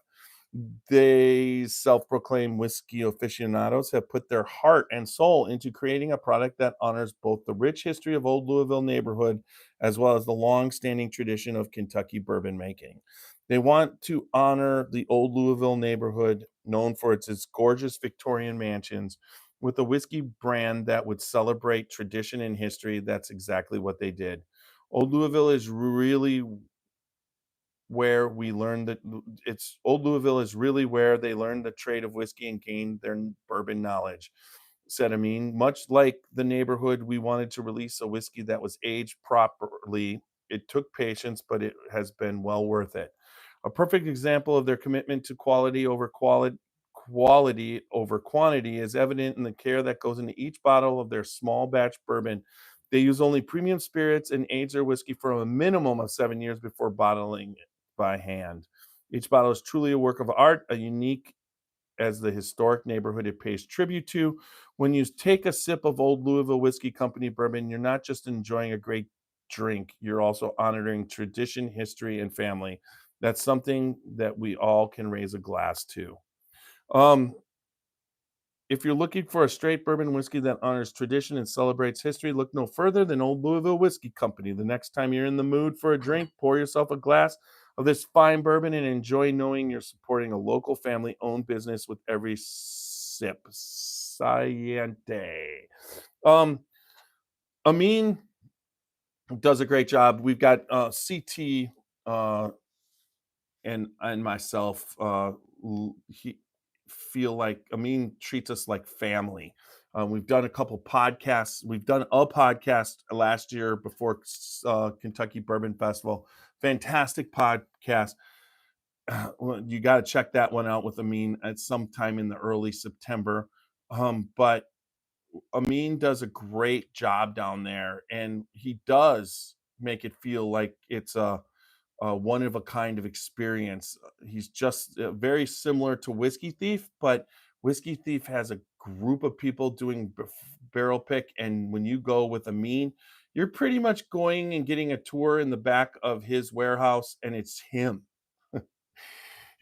They self-proclaimed whiskey aficionados have put their heart and soul into creating a product that honors both the rich history of Old Louisville neighborhood as well as the long-standing tradition of Kentucky bourbon making. They want to honor the Old Louisville neighborhood, known for its gorgeous Victorian mansions, with a whiskey brand that would celebrate tradition and history. That's exactly what they did. Old Louisville is really where we learned that it's Old Louisville is really where they learned the trade of whiskey and gained their bourbon knowledge, said Amin. Much like the neighborhood, we wanted to release a whiskey that was aged properly. It took patience, but it has been well worth it. A perfect example of their commitment to quality over quantity is evident in the care that goes into each bottle of their small batch bourbon. They use only premium spirits and age their whiskey for a minimum of 7 years before bottling it by hand. Each bottle is truly a work of art, a unique as the historic neighborhood it pays tribute to. When you take a sip of Old Louisville Whiskey Company bourbon, you're not just enjoying a great drink, you're also honoring tradition, history, and family. That's something that we all can raise a glass to. Um, if you're looking for a straight bourbon whiskey that honors tradition and celebrates history, look no further than Old Louisville Whiskey Company. The next time you're in the mood for a drink, pour yourself a glass of this fine bourbon and enjoy knowing you're supporting a local family owned business with every sip. Sciente. Um, Amin does a great job. We've got CT uh, and myself he feel like Amin treats us like family. We've done a couple podcasts. We've done a podcast last year before Kentucky Bourbon Festival. Fantastic podcast. Well, you got to check that one out with Amin at some time in the early September. But Amin does a great job down there, and he does make it feel like it's a one of a kind of experience. He's just very similar to Whiskey Thief, but Whiskey Thief has a group of people doing barrel pick, and when you go with Amin, you're pretty much going and getting a tour in the back of his warehouse, and it's him.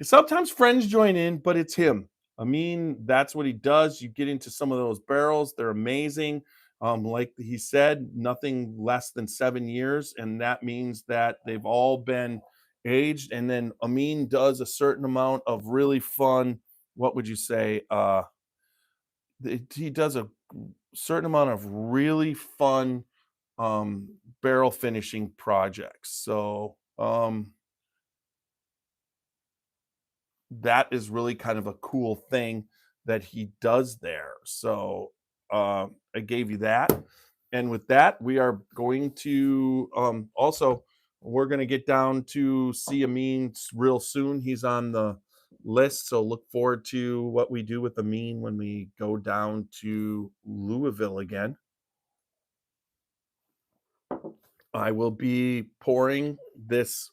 Sometimes friends join in, but it's him. I mean, that's what he does. You get into some of those barrels, they're amazing. Like he said, nothing less than 7 years, and that means that they've all been aged. And then Amin does a certain amount of really fun, what would you say? He does a certain amount of really fun barrel finishing projects. So that is really kind of a cool thing that he does there. So I gave you that. And with that, we are going to also we're going to get down to see Amin real soon. He's on the list, so look forward to what we do with Amin when we go down to Louisville again. I will be pouring this.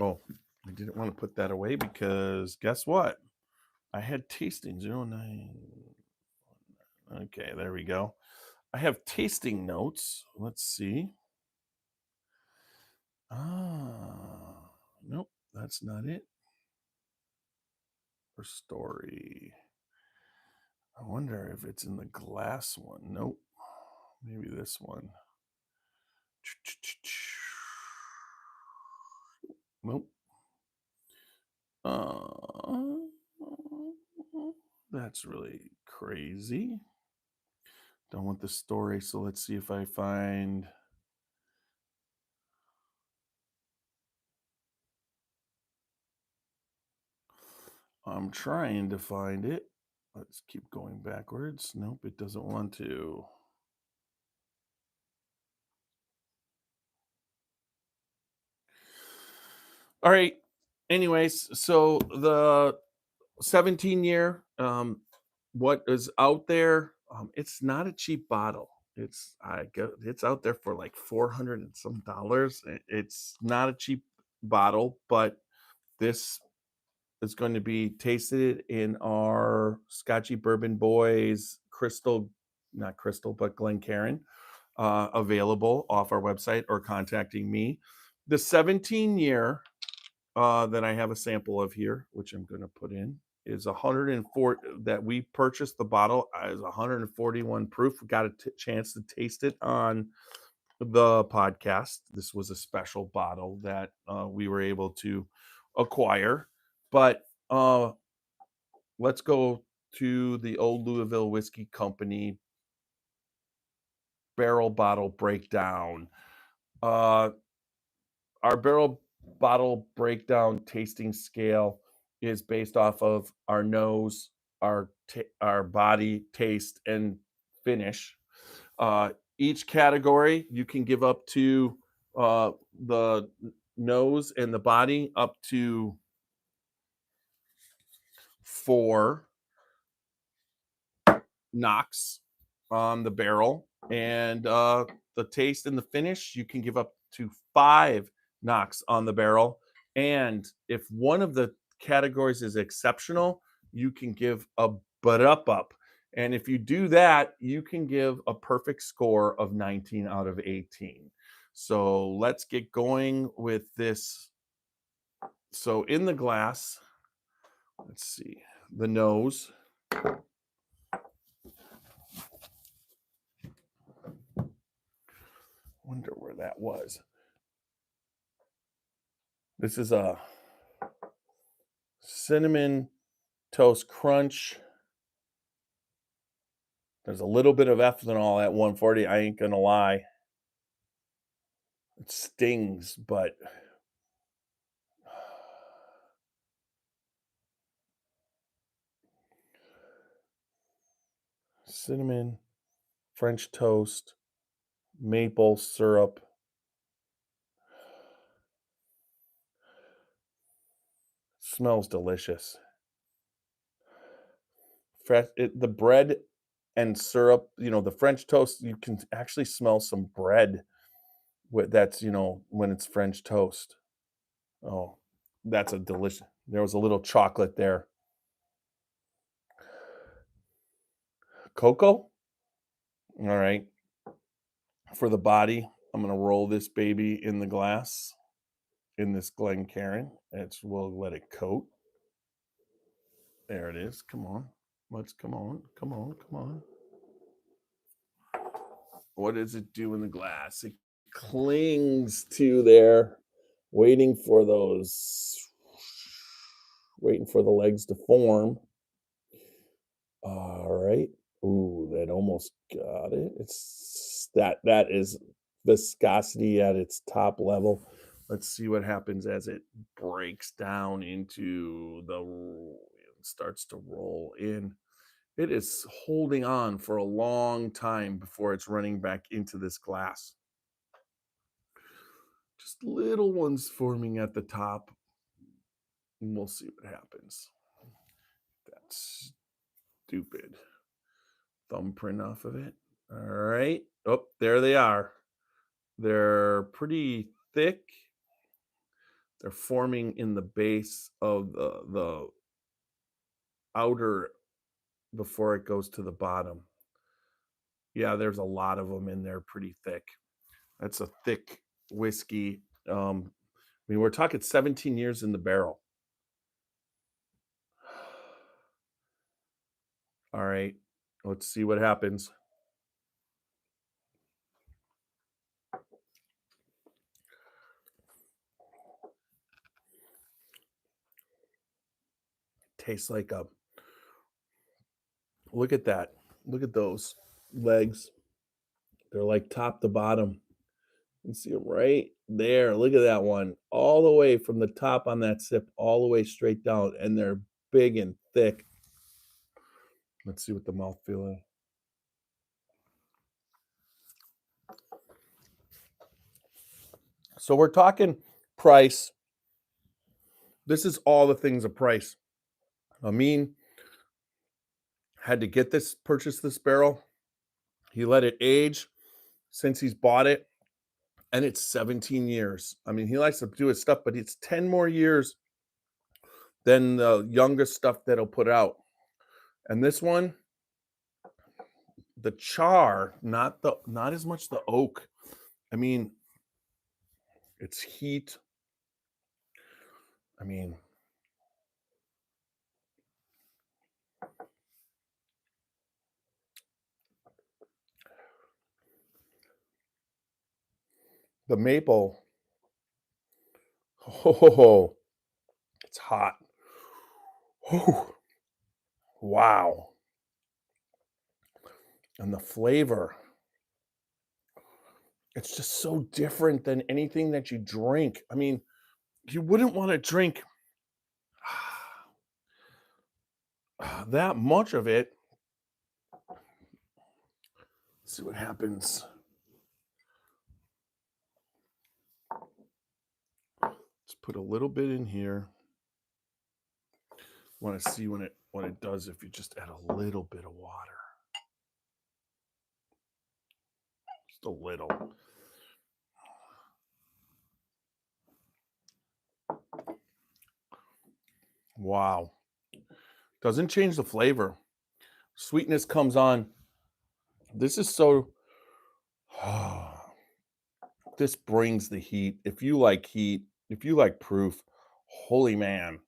Oh, I didn't want to put that away because guess what? I had tasting 09. Okay, there we go. I have tasting notes. Let's see. Nope, that's not it. For story. I wonder if it's in the glass one. Nope. Maybe this one. Nope. Uh, that's really crazy. Don't want the story, so let's see if I find. I'm trying to find it. Let's keep going backwards. Nope, it doesn't want to. All right. Anyways, so the 17-year, what is out there? It's not a cheap bottle. It's out there for like 400 and some dollars. It's not a cheap bottle, but this is going to be tasted in our Scotchy Bourbon Boys Crystal, not Crystal, but Glencairn, available off our website or contacting me. The 17-year that I have a sample of here, which I'm going to put in, is 104 that we purchased the bottle is 141 proof. Got a chance to taste it on the podcast. This was a special bottle that we were able to acquire. But let's go to the old Louisville Whiskey Company barrel bottle breakdown. Uh, our barrel bottle breakdown tasting scale is based off of our nose, our body, taste, and finish. Uh, each category you can give up to the nose and the body up to 4 knocks on the barrel, and the taste and the finish you can give up to 5 knocks on the barrel. And if one of the categories is exceptional, you can give a but up. And if you do that, you can give a perfect score of 19 out of 18. So let's get going with this. So in the glass, let's see, the nose. Wonder where that was. This is a cinnamon toast crunch. There's a little bit of ethanol at 140. I ain't gonna lie. It stings, but cinnamon, French toast, maple syrup. Smells delicious. The bread and syrup, the French toast, you can actually smell some bread that's, when it's French toast. Oh, that's a delicious. There was a little chocolate there. Cocoa? All right. For the body, I'm going to roll this baby in the glass in this Glencairn. We'll let it coat. There it is. Come on. Come on. Come on. Come on. What does it do in the glass? It clings to there, waiting for the legs to form. All right. Ooh, that almost got it. That is viscosity at its top level. Let's see what happens as it breaks down into starts to roll in. It is holding on for a long time before it's running back into this glass. Just little ones forming at the top. And we'll see what happens. That's stupid. Thumbprint off of it. All right. Oh, there they are. They're pretty thick. They're forming in the base of the outer before it goes to the bottom. Yeah, there's a lot of them in there, pretty thick. That's a thick whiskey. We're talking 17 years in the barrel. All right. Let's see what happens. Tastes like a, look at that. Look at those legs. They're like top to bottom. You can see them right there. Look at that one. All the way from the top on that sip, all the way straight down. And they're big and thick. Let's see what the mouth feeling. So we're talking price. This is all the things of price. Amin had to get this, purchase this barrel. He let it age since he's bought it, and it's 17 years. I mean, he likes to do his stuff, but it's 10 more years than the youngest stuff that he'll put out. And this one, the char, not as much the oak. I mean, it's heat. I mean, the maple. Oh, it's hot. Oh, wow. And the flavor. It's just so different than anything that you drink. I mean, you wouldn't want to drink that much of it. Let's see what happens. Let's put a little bit in here. Want to see what it does if you just add a little bit of water. Just a little. Wow. Doesn't change the flavor. Sweetness comes on. This is so this brings the heat. If you like heat, if you like proof, holy man.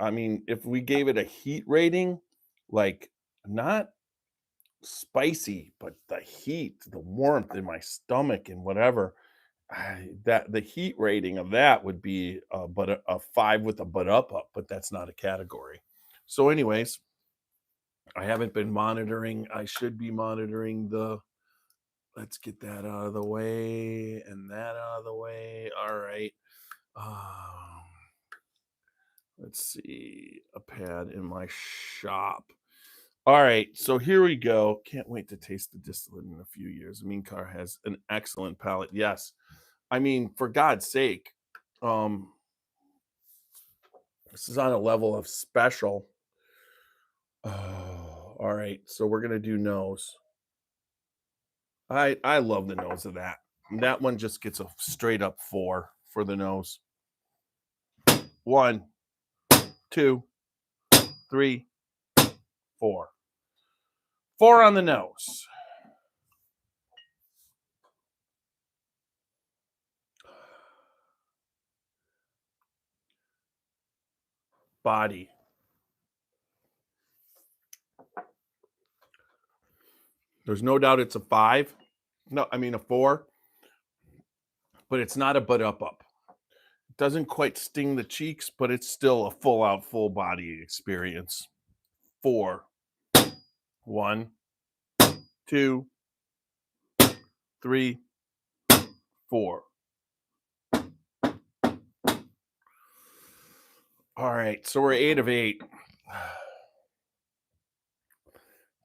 I mean, if we gave it a heat rating, like not spicy, but the heat, the warmth in my stomach and whatever, that the heat rating of that would be but a 5 with a but up, but that's not a category. So anyways, I haven't been monitoring. I should be monitoring the, let's get that out of the way and that out of the way. All right. Um, let's see, a pad in my shop. All right, so here we go. Can't wait to taste the distillate in a few years. Amin Carr has an excellent palate. Yes. I mean, for God's sake, um, this is on a level of special. Oh, all right. So we're gonna do nose. I love the nose of that. That one just gets a straight up 4 for the nose. 1, 2, 3, 4. 4 on the nose. Body. There's no doubt it's a 5. No, I mean a 4, but it's not a but up. It doesn't quite sting the cheeks, but it's still a full out, full body experience. 4. 1, 2, 3, 4. All right, so we're 8 of 8.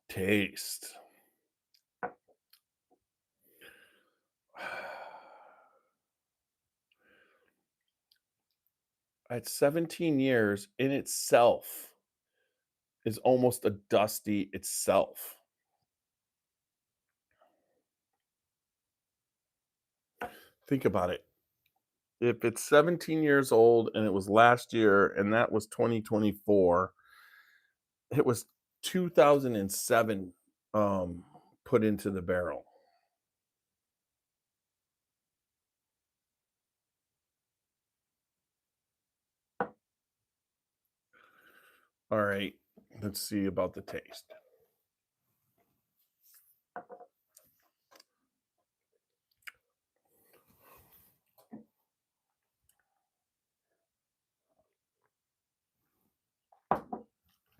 Taste. At 17 years in itself is almost a dusty itself. Think about it. If it's 17 years old and it was last year and that was 2024, it was 2007 put into the barrel. All right, let's see about the taste.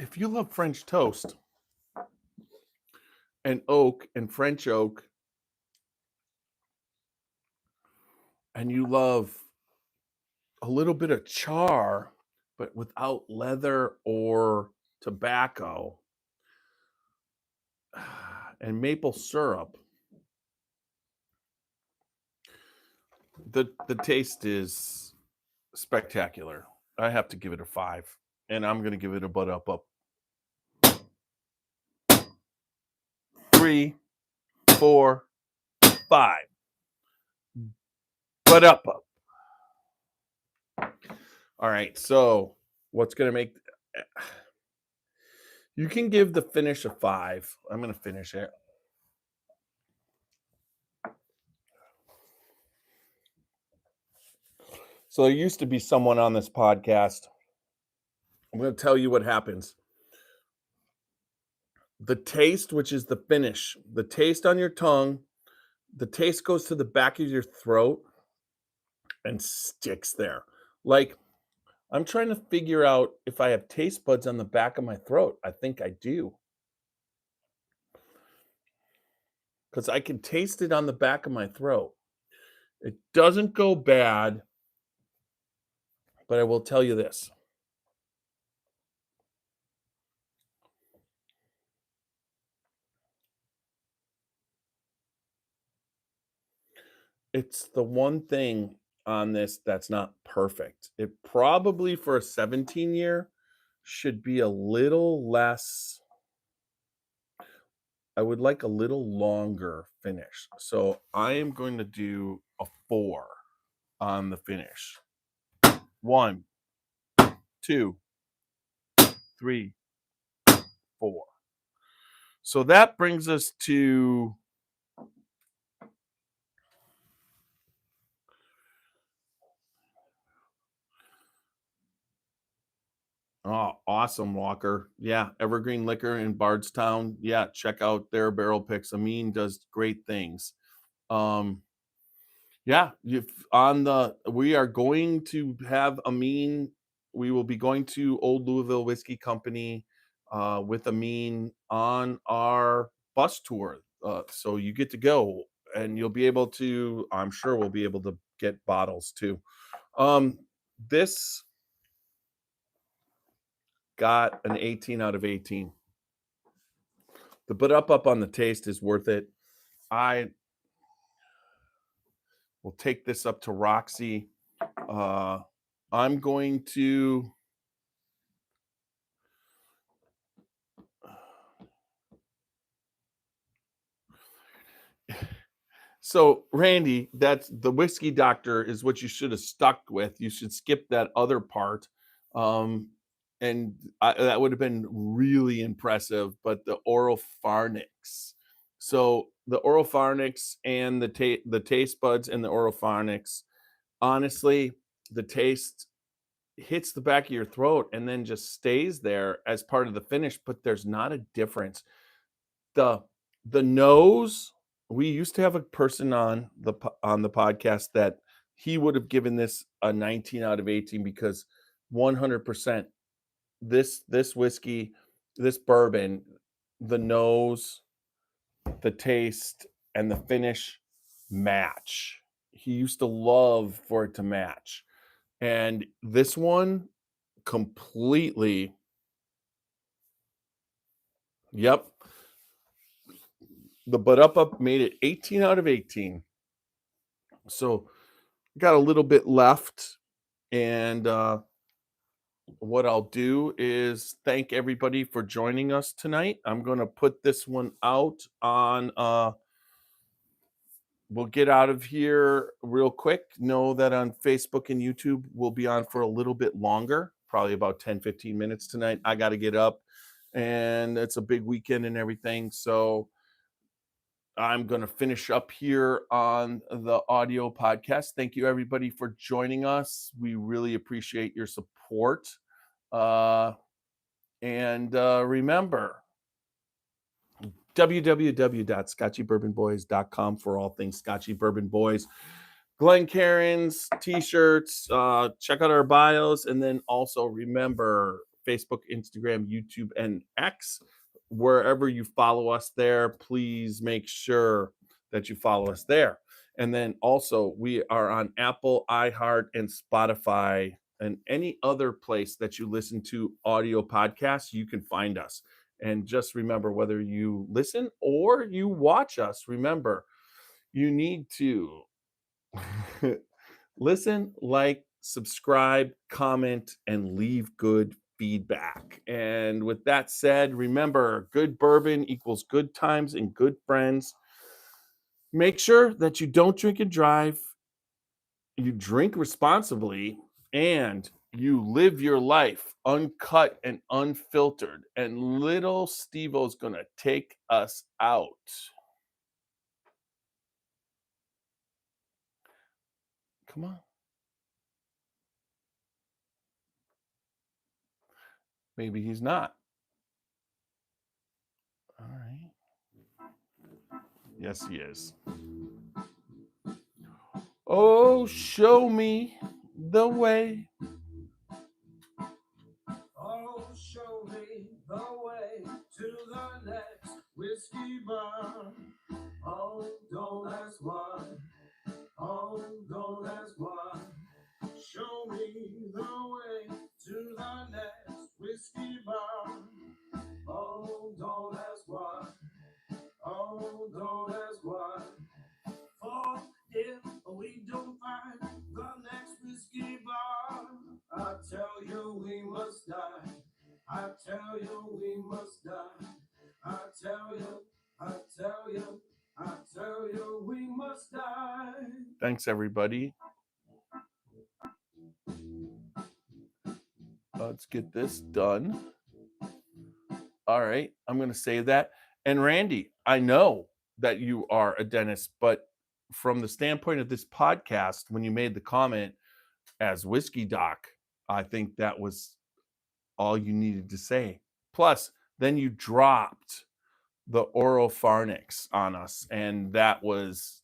if you love French toast and oak and French oak, and you love a little bit of char, but without leather or tobacco, and maple syrup, the taste is spectacular. I have to give it a 5, and I'm gonna give it a butt up. 3, 4, 5. Butt up. All right, so what's gonna make you can give the finish a 5. I'm gonna finish it. So there used to be someone on this podcast. I'm gonna tell you what happens. The taste, which is the finish, the taste on your tongue, the taste goes to the back of your throat and sticks there. Like, I'm trying to figure out if I have taste buds on the back of my throat. I think I do. Because I can taste it on the back of my throat. It doesn't go bad, but I will tell you this. It's the one thing on this that's not perfect. It probably for a 17 year should be a little less. I would like a little longer finish. So I am going to do a 4 on the finish. 1, 2, 3, 4. So that brings us to oh, awesome, Walker. Yeah, Evergreen Liquor in Bardstown. Yeah, check out their barrel picks. Amin does great things. Yeah, if on the we are going to have Amin. We will be going to Old Louisville Whiskey Company with Amin on our bus tour. So you get to go, and you'll be able to. I'm sure we'll be able to get bottles too. Um, this got an 18 out of 18. The but up on the taste is worth it. I will take this up to Roxy. I'm going to so Randy, that's the whiskey doctor is what you should have stuck with. You should skip that other part. Um, and that would have been really impressive, but the oropharynx. So the oropharynx and the taste buds and the oropharynx, honestly, the taste hits the back of your throat and then just stays there as part of the finish, but there's not a difference. The the nose, we used to have a person on the podcast that he would have given this a 19 out of 18 because 100% this whiskey, this bourbon, the nose, the taste, and the finish match. He used to love for it to match. And this one completely, yep. The But Up made it 18 out of 18. So got a little bit left. And what I'll do is thank everybody for joining us tonight. I'm going to put this one out on we'll get out of here real quick. Know that on Facebook and YouTube, we'll be on for a little bit longer, probably about 10-15 minutes tonight. I got to get up, and it's a big weekend and everything. So I'm going to finish up here on the audio podcast. Thank you, everybody, for joining us. We really appreciate your support. And remember, www.scotchybourbonboys.com for all things Scotchy Bourbon Boys. Glencairns, t-shirts, check out our bios, and then also remember Facebook, Instagram, YouTube, and X. Wherever you follow us there, please make sure that you follow us there. And then also, we are on Apple, iHeart, and Spotify, and any other place that you listen to audio podcasts, you can find us. And just remember, whether you listen or you watch us, remember, you need to listen, like, subscribe, comment, and leave good feedback. And with that said, remember, good bourbon equals good times and good friends. Make sure that you don't drink and drive, you drink responsibly, and you live your life uncut and unfiltered. And little Steve-O's gonna take us out. Come on. Maybe he's not. All right. Yes, he is. Oh, show me the way. Oh, show me the way to the next whiskey bar. Oh, don't ask why. Oh, don't ask why. Show me the way to the next whiskey bar. Oh, don't ask why. Oh, don't ask why. For if we don't find the next whiskey bar, I tell you we must die. I tell you we must die. I tell you, I tell you, I tell you we must die. Thanks, everybody. Let's get this done. All right, I'm going to save that. And Randy, I know that you are a dentist, but from the standpoint of this podcast, when you made the comment as whiskey doc, I think that was all you needed to say. Plus, then you dropped the oropharynx on us, and that was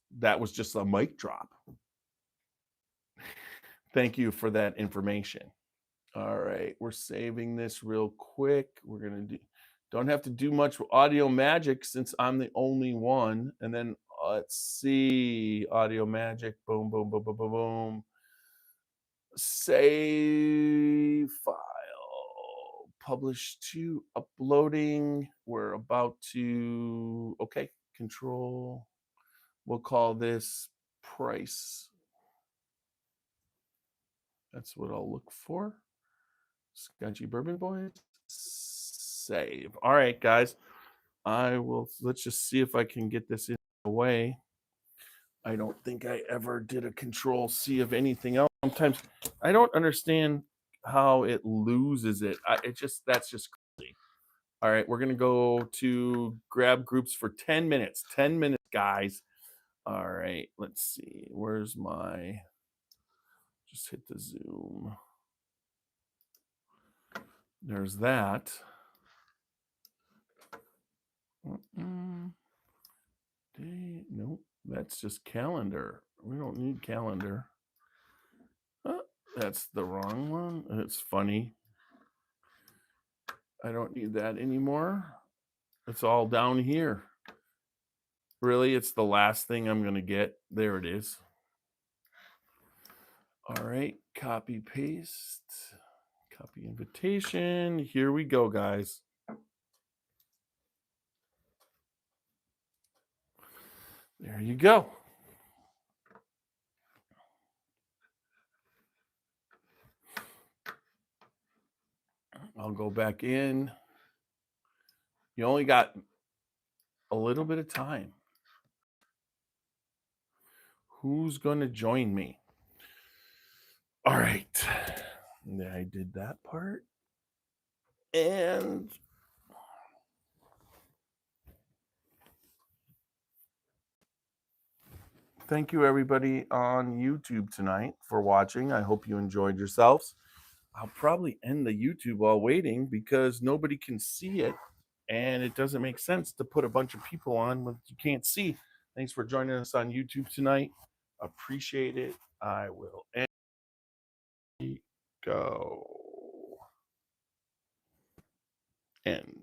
just a mic drop. Thank you for that information. All right, we're saving this real quick. We're gonna don't have to do much audio magic since I'm the only one. And then let's see, audio magic, boom, boom, boom, boom, boom, boom. Save file, publish to, uploading. We're about to, okay, control. We'll call this price. That's what I'll look for. Scotchy Bourbon Boys. Save. All right, guys. Let's just see if I can get this in the way. I don't think I ever did a control C of anything else. Sometimes I don't understand how it loses it. That's just crazy. All right, we're gonna go to grab groups for 10 minutes. 10 minutes, guys. All right, let's see. Where's my, just hit the zoom. There's that. Nope, that's just calendar. We don't need calendar. Oh, that's the wrong one. It's funny. I don't need that anymore. It's all down here. Really, it's the last thing I'm going to get. There it is. All right, copy, paste, copy invitation. Here we go, guys. There you go. I'll go back in. You only got a little bit of time. Who's going to join me? All right. I did that part. And thank you, everybody on YouTube tonight for watching. I hope you enjoyed yourselves. I'll probably end the YouTube while waiting because nobody can see it. And it doesn't make sense to put a bunch of people on when you can't see. Thanks for joining us on YouTube tonight. Appreciate it. I will end. Go. end.